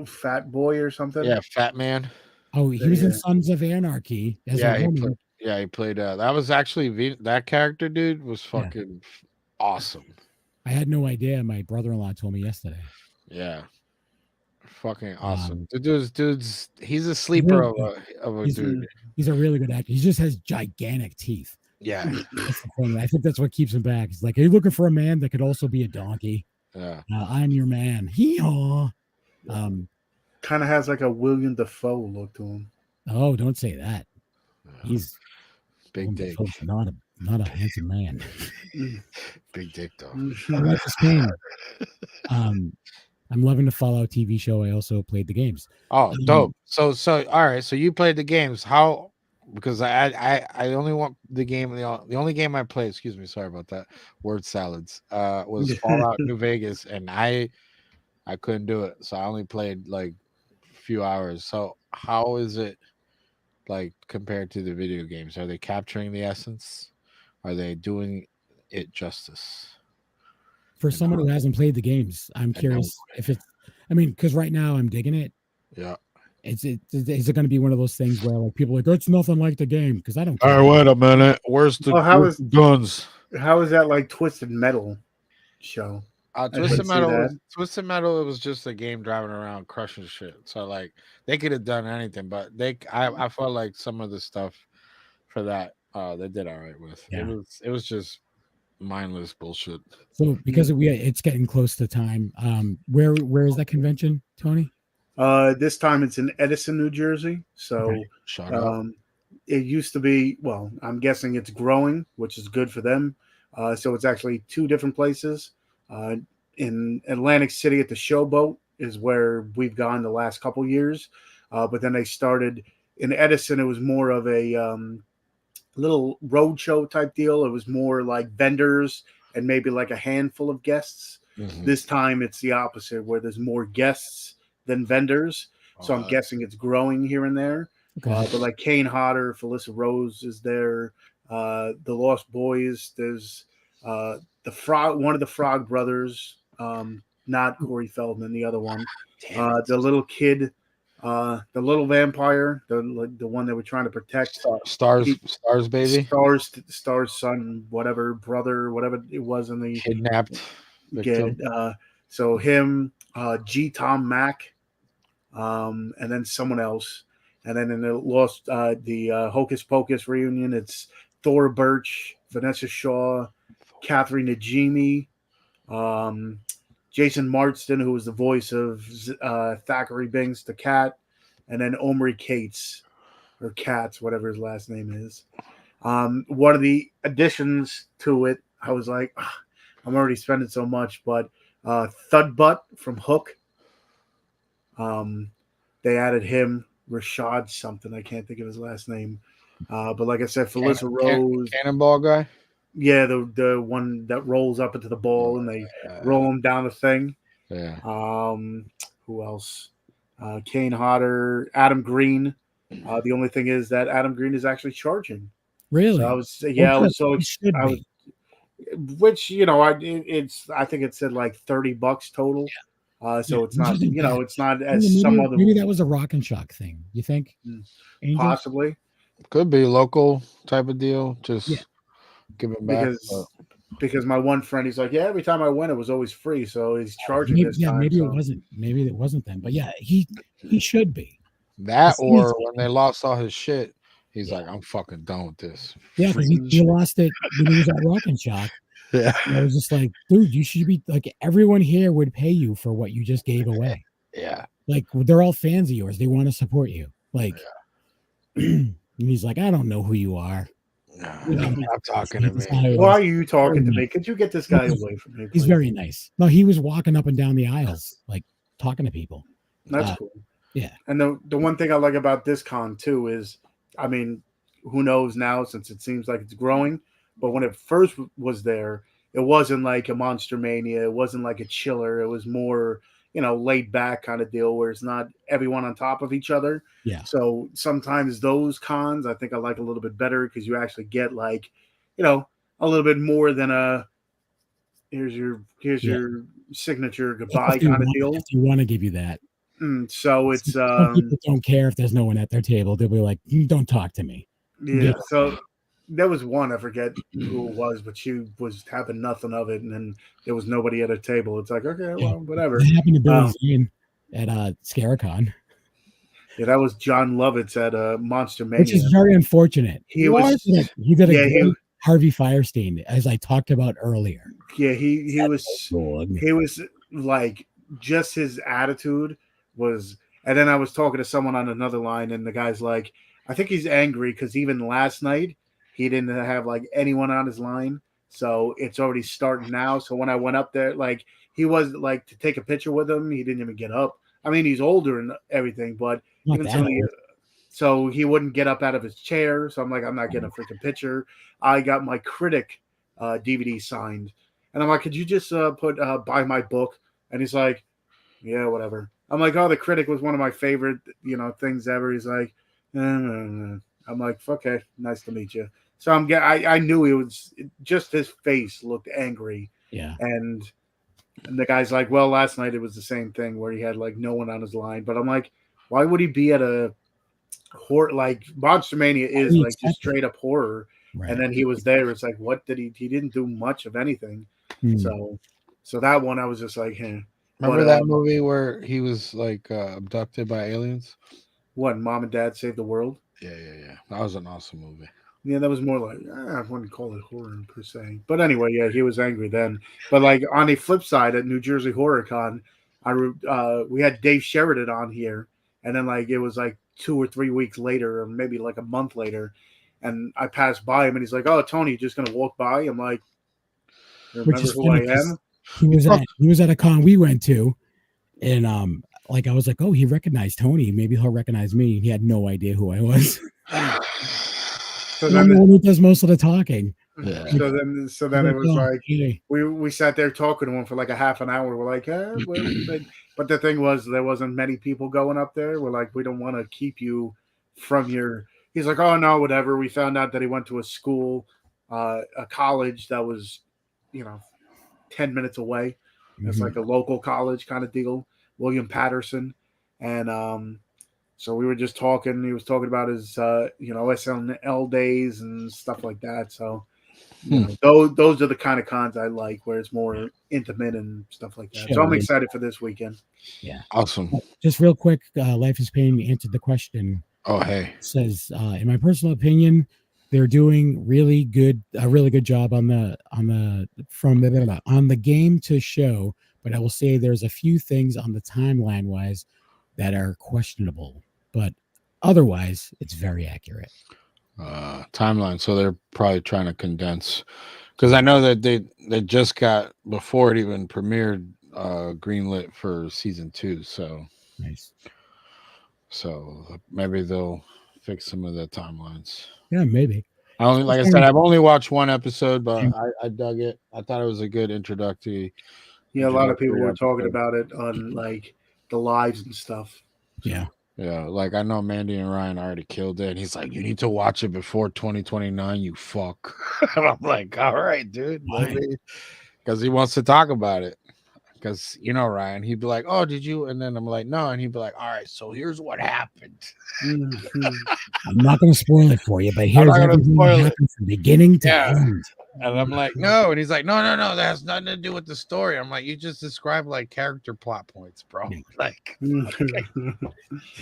Fat Boy or something. Yeah, Fat Man. Oh, he was in Sons of Anarchy. He played that was actually that character, dude, was fucking awesome. I had no idea. My brother-in-law told me yesterday. Yeah. Fucking awesome. The dude's he's a sleeper of a dude. He's a really good actor. He just has gigantic teeth. Yeah. That's the thing. I think that's what keeps him back. He's like, are you looking for a man that could also be a donkey? Yeah. I'm your man. Hee-haw. Kind of has like a William Dafoe look to him. Oh, don't say that. He's big dick. Not a handsome man. Big dick though. I like this game. I'm loving the Fallout TV show. I also played the games. Oh, dope. So all right. So you played the games. How? Because I only want the game. The only game I played. Excuse me. Sorry about that. Word salads. Was Fallout New Vegas, and I couldn't do it. So I only played like a few hours. So how is it like compared to the video games? Are they capturing the essence? Are they doing it justice? For someone who hasn't played the games, I'm curious if it's. I mean, because right now I'm digging it. Yeah. Is it going to be one of those things where like people are like, it's nothing like the game? Because I don't care. All right, wait a minute. Where's the guns? How is that like Twisted Metal show? Twisted Metal. It was just a game driving around crushing shit. So like they could have done anything, but I felt like some of the stuff for that they did all right with. Yeah. It was just mindless bullshit. So because it's getting close to time. Where is that convention, Tony? This time it's in Edison, New Jersey. So it used to be, well, I'm guessing it's growing, which is good for them. So it's actually two different places. In Atlantic City at the Showboat is where we've gone the last couple years. But then they started in Edison. It was more of a little roadshow type deal. It was more like vendors and maybe like a handful of guests. Mm-hmm. This time it's the opposite, where there's more guests than vendors. So I'm guessing it's growing here and there. Okay. But like Kane Hodder, Felissa Rose is there. The Lost Boys. There's one of the Frog Brothers, not Corey Feldman, the other one. The little kid, the little vampire, the one that we're trying to protect. Stars baby. Stars son, whatever brother, whatever it was in the kidnapped. So him, G. Tom Mack, and then someone else. And then in the Hocus Pocus reunion, it's Thora Birch, Vanessa Shaw, Catherine Najimy, Jason Marsden, who was the voice of Thackeray Binks, the cat, and then Omri Cates, or Katz, whatever his last name is. One of the additions to it, I was like, I'm already spending so much, but Thudbutt from Hook, they added him, Rashad something, I can't think of his last name. But like I said, Felissa Rose. Cannonball guy? Yeah, the one that rolls up into the ball and they roll him down the thing. Yeah. Who else? Kane Hodder, Adam Green. The only thing is that Adam Green is actually charging. Really? So I was, Well, I good. was so It should I was, be. which I think it said like $30 total. Yeah, So it's which not, isn't bad. it's not Well, as some other maybe that was a Rock and Shock thing. You think, Angel? possibly Could be local type of deal. Just Yeah. give it back. because my one friend, he's like, yeah, every time I went, it was always free. So he's charging Maybe, this time. maybe so. it wasn't. Maybe it wasn't then. But yeah, he should be. That The thing is- or when they lost all his shit, he's like, I'm fucking done with this. Yeah, because he lost it when he was at Rock and Shock. Yeah. And I was just like, dude, you should be like, everyone here would pay you for what you just gave away. Yeah. Like, they're all fans of yours. They want to support you. Like, and he's like, I don't know who you are. Stop talking to me. Why are you talking to me? Could you get this guy away from me? He's please? very nice. No, he was walking up and down the aisles, like talking to people. That's cool. Yeah. And the one thing I like about this con too is, I mean, who knows now since it seems like it's growing, but when it first was there, it wasn't like a Monster Mania. It wasn't like a chiller. It was more, laid back kind of deal where it's not everyone on top of each other. Yeah. So sometimes those cons I think I like a little bit better because you actually get like, a little bit more than a here's your signature goodbye kind of deal. If you want to give you that. So it's some people don't care if there's no one at their table. They'll be like, don't talk to me. Yeah. So there was one, I forget who it was, but she was having nothing of it, and then there was nobody at her table. It's like, okay, well, whatever. It happened to Billy Zane at Scaricon. Yeah, that was John Lovitz at Monster Mania, which is very unfortunate. He did a great Harvey Firestein, as I talked about earlier. Yeah, he was like, just his attitude was. And then I was talking to someone on another line, and the guy's like, I think he's angry because even last night he didn't have like anyone on his line, so it's already starting now. So when I went up there, like, he was like to take a picture with him, he didn't even get up. I mean, he's older and everything, but so he wouldn't get up out of his chair. So I'm like, I'm not getting a freaking picture. I got my Critic DVD signed, and I'm like, could you just put buy my book? And he's like, yeah, whatever. I'm like, oh, the Critic was one of my favorite, things ever. He's like, I'm like, okay, nice to meet you. So I knew he was, just his face looked angry. Yeah. And the guy's like, well, last night it was the same thing where he had like no one on his line. But I'm like, why would he be at a horror? Like, Monster Mania is like just straight up horror. Right. And then he was there. It's like, what did he didn't do much of anything. So that one, I was just like, hey. Remember that movie where he was like abducted by aliens? What, Mom and Dad Save the World? Yeah. That was an awesome movie. Yeah, that was more like, I wouldn't call it horror per se. But anyway, yeah, he was angry then. But like on the flip side, at New Jersey Horror Con, we had Dave Sheridan on here. And then like it was like 2 or 3 weeks later, or maybe like a month later. And I passed by him and he's like, oh, Tony, you're just going to walk by? I'm like, remember who I am? He was at a con we went to. And like I was like, oh, he recognized Tony. Maybe he'll recognize me. He had no idea who I was. So I'm the one who does most of the talking. Yeah. So then it was like we sat there talking to him for like a half an hour. We're like, but the thing was there wasn't many people going up there. We're like, we don't want to keep you from your. He's like, oh no, whatever. We found out that he went to a school, a college that was, 10 minutes away. It's like a local college kind of deal. William Patterson, and so we were just talking. He was talking about his SNL days and stuff like that. So those are the kind of cons I like, where it's more intimate and stuff like that. So I'm excited for this weekend. Yeah, awesome. Just real quick, Life is Pain answered the question. Oh, hey, it says in my personal opinion, they're doing a really good job on the game to show. But I will say there's a few things on the timeline wise that are questionable, but otherwise it's very accurate. Timeline. So they're probably trying to condense, because I know that they just got, before it even premiered, greenlit for season 2. So nice. So maybe they'll fix some of the timelines. Yeah, maybe. I've only watched one episode, but I dug it. I thought it was a good introductory Yeah, a lot of people were talking episodes. about it on like the lives and stuff. Yeah. Yeah, like I know Mandy and Ryan already killed it. And he's like, you need to watch it before 2029, you fuck. And I'm like, all right, dude. Why? Because he wants to talk about it. Because Ryan, he'd be like, oh, did you? And then I'm like, no. And he'd be like, all right, so here's what happened. Mhm. I'm not going to spoil it for you, but I'm here's not gonna everything that spoil it. happened from beginning to Yeah. end. And I'm like, no. And he's like, no, that has nothing to do with the story. I'm like, you just described like character plot points, bro. Yeah. Like, All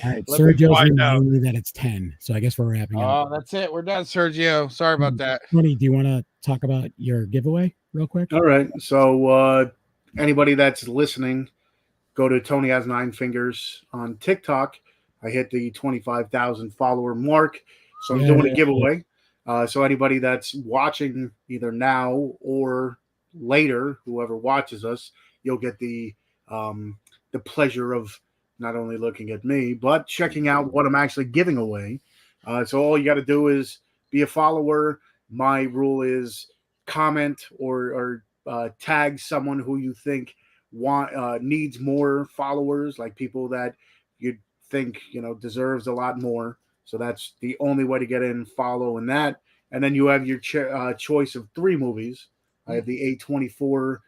right, Let me Sergio's find out. reminding me that it's 10, so I guess we're wrapping up. oh, that's it. We're done, Sergio. Sorry about that. Tony, do you want to talk about your giveaway real quick? All right. So anybody that's listening, go to Tony Has Nine Fingers on TikTok. I hit the 25,000 follower mark, so I'm doing a giveaway. So anybody that's watching either now or later, whoever watches us, you'll get the pleasure of not only looking at me but checking out what I'm actually giving away. So all you got to do is be a follower. My rule is comment or tag someone who you think needs more followers, like people that you think deserves a lot more. So that's the only way to get in, follow, and that. And then you have your choice of 3 movies. I have the A24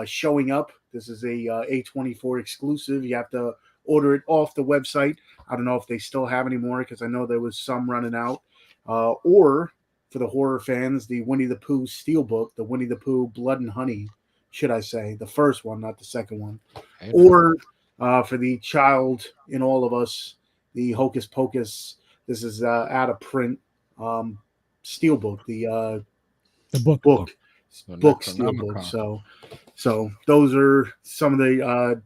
Showing Up. This is a A24 exclusive. You have to order it off the website. I don't know if they still have any more because I know there was some running out. Or for the horror fans, the Winnie the Pooh Steelbook, the Winnie the Pooh Blood and Honey, should I say, the first one, not the second one. Or for the child in all of us, the Hocus Pocus. This is out of print Steelbook, the book. Steelbook. So those are some of the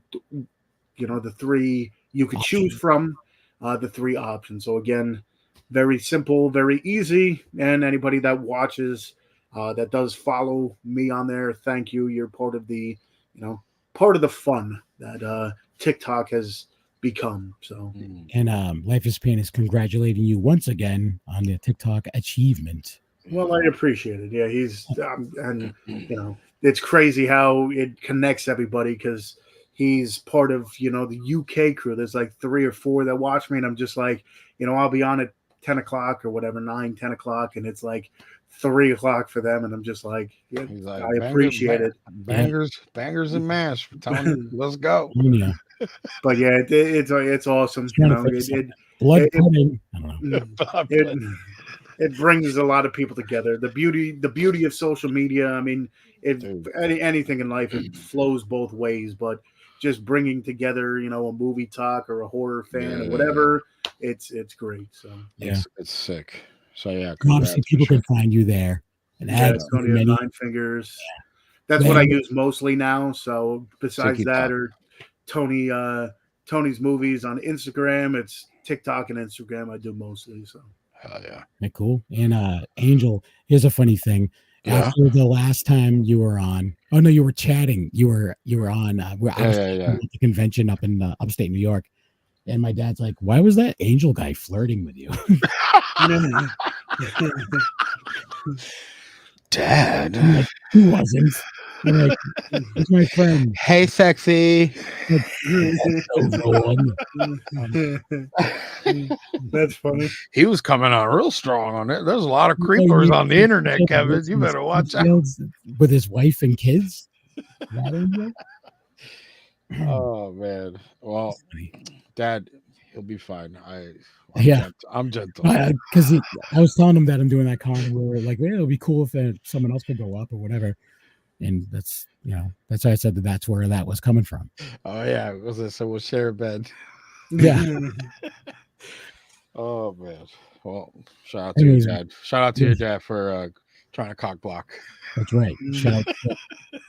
the 3 you could choose from, the 3 options. So again, very simple, very easy, and anybody that watches that does follow me on there, thank you. You're part of the fun that TikTok has become. So, and Life is Pain is congratulating you once again on the TikTok achievement. well, I appreciate it. Yeah, he's and it's crazy how it connects everybody because he's part of the UK crew. There's like 3 or 4 that watch me, and I'm just like, I'll be on at 10 o'clock or whatever, 10 o'clock, and it's like 3 o'clock for them, and I'm just like, yeah, like I appreciate it. Bangers and mash. Let's go. Yeah. But yeah, it's awesome. Blood pudding. I don't know. It brings a lot of people together. The beauty of social media. I mean, anything in life, it flows both ways. But just bringing together, a movie talk or a horror fan or whatever, it's great. So yeah, it's sick. So yeah, obviously people can find you there. And Tony Has Nine Fingers. Yeah. That's what I use mostly now. So besides that, or Tony's movies on Instagram, it's TikTok and Instagram I do mostly. So hell yeah. Cool. And Angel, here's a funny thing. After the last time you were on, oh no, you were chatting. You were on at the convention up in upstate New York. And my dad's like, why was that Angel guy flirting with you? Dad. He wasn't. I'm like, he's my friend. Hey, sexy. That's funny. He was coming on real strong on it. There's a lot of creepers on the internet, Kevin. You better watch out. With his wife and kids. Oh man. Well, Dad, he'll be fine. I'm gentle. Because I was telling him that I'm doing that con, and we were like, it would be cool if someone else could go up or whatever. And that's that's why I said that's where that was coming from. Oh yeah, so we'll share a bed. Yeah. Oh man. Well, shout out to your dad. Shout out to your dad for trying to cock block. That's right. Shout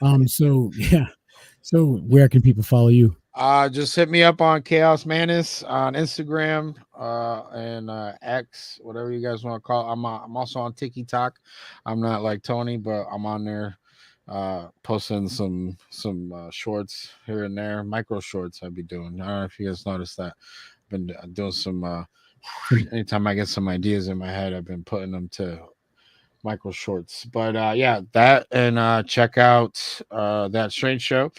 out. So where can people follow you? Just hit me up on Chaos Manus on Instagram and X, whatever you guys want to call it. I'm also on TikTok. I'm not like Tony, but I'm on there posting some shorts here and there, micro shorts I'd be doing. I don't know if you guys noticed that. I've been doing some anytime I get some ideas in my head, I've been putting them to Michael Shorts. But yeah, that and check out That Strange Show.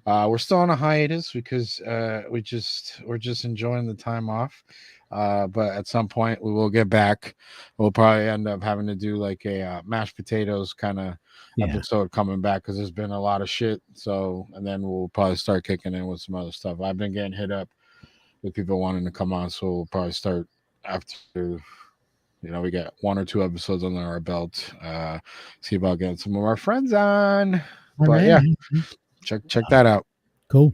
We're still on a hiatus because we're just enjoying the time off. But at some point we will get back. We'll probably end up having to do like a mashed potatoes kind of episode coming back because there's been a lot of shit. So, and then we'll probably start kicking in with some other stuff. I've been getting hit up with people wanting to come on, so we'll probably start after. We got 1 or 2 episodes under our belt. See about getting some of our friends on. Yeah, check that out. Cool.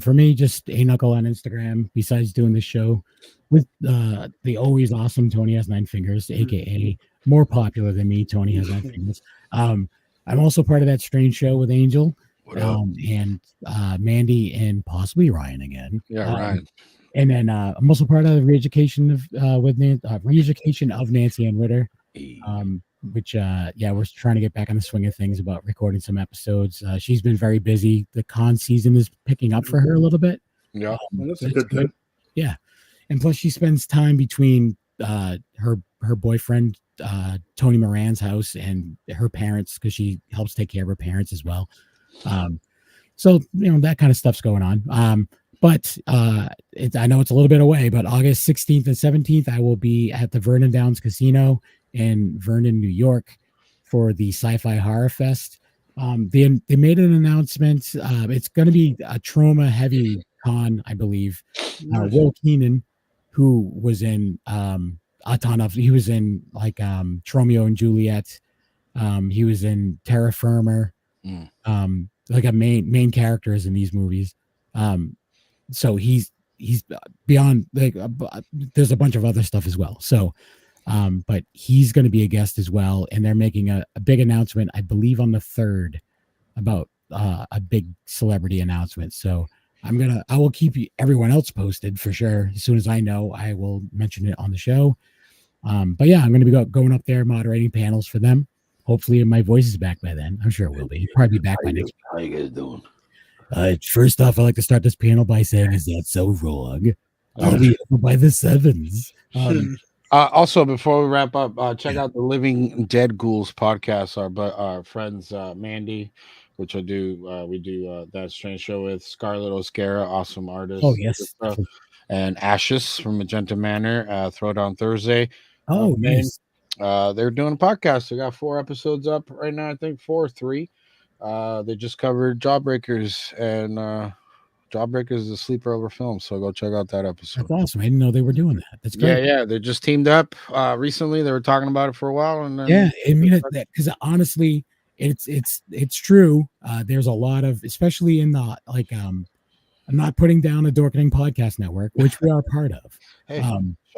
For me, just a knuckle on Instagram. Besides doing this show with the always awesome Tony Has 9 Fingers, aka more popular than me, Tony Has 9 Fingers. I'm also part of That Strange Show with Angel and Mandy and possibly Ryan again. Yeah, Ryan. And then I'm also part of the re-education of Nancy Ann Ritter, which we're trying to get back on the swing of things about recording some episodes. She's been very busy. The con season is picking up for her a little bit. Yeah, that's a good thing. Yeah, and plus she spends time between her boyfriend Tony Moran's house and her parents because she helps take care of her parents as well. So that kind of stuff's going on. But I know it's a little bit away, but August 16th and 17th, I will be at the Vernon Downs Casino in Vernon, New York for the Sci-Fi Horror Fest. They made an announcement. It's going to be a trauma-heavy con, I believe. Will Keenan, who was in a ton of, he was in like Romeo and Juliet. He was in Terra Firma, like a main characters in these movies. So he's beyond, like there's a bunch of other stuff as well. So but he's going to be a guest as well, and they're making a big announcement, I believe on the 3rd, about a big celebrity announcement. So I will keep everyone else posted for sure. As soon as I know, I will mention it on the show. But yeah, I'm going to be going up there moderating panels for them. Hopefully my voice is back by then. I'm sure it will be. Probably be back by next week. How you guys doing? First off, I'd like to start this panel by saying, is that so wrong? I'll be over by the 7s. Also, before we wrap up, check out the Living Dead Ghouls podcast. Our friends Mandy, which we do That Strange Show with, Scarlett O'Scara, awesome artist. Oh yes, and Ashes from Magenta Manor. Throwdown Thursday. Oh nice. They're doing a podcast. They got 4 episodes up right now. I think 4 or 3. They just covered Jawbreakers, and Jawbreakers is a sleeper over film, so go check out that episode. That's awesome. I didn't know they were doing that. That's great. Yeah, they just teamed up recently. They were talking about it for a while, and then I mean, because honestly, it's true. There's a lot of, especially in the I'm not putting down a Dorkening Podcast Network, which we are part of,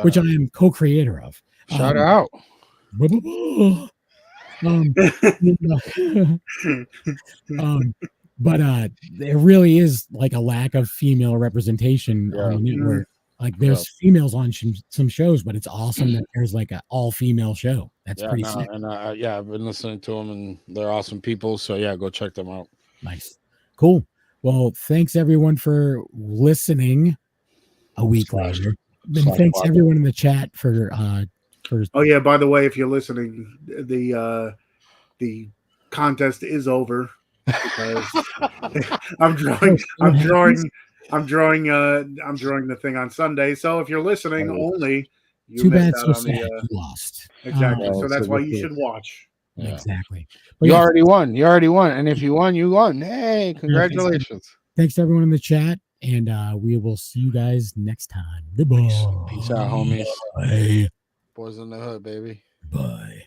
which I am co-creator of. Shout out. But there really is like a lack of female representation on the network. Like there's females on some shows, but it's awesome that there's like an all-female show. That's pretty sick. And I've been listening to them, and they're awesome people. So yeah, go check them out. Nice, cool. Well, thanks everyone for listening. A week later, and thanks everyone in the chat for. Oh yeah, by the way, if you're listening, the contest is over because I'm drawing the thing on Sunday. So if you're listening only, too bad, so sad. You lost. Exactly. So that's why you should watch. Yeah. Exactly. But you already won. And if you won, you won. Hey, congratulations. Thanks to everyone in the chat, and we will see you guys next time. Goodbye. Peace out, homies. Bye. Boys in the hood, baby. Bye.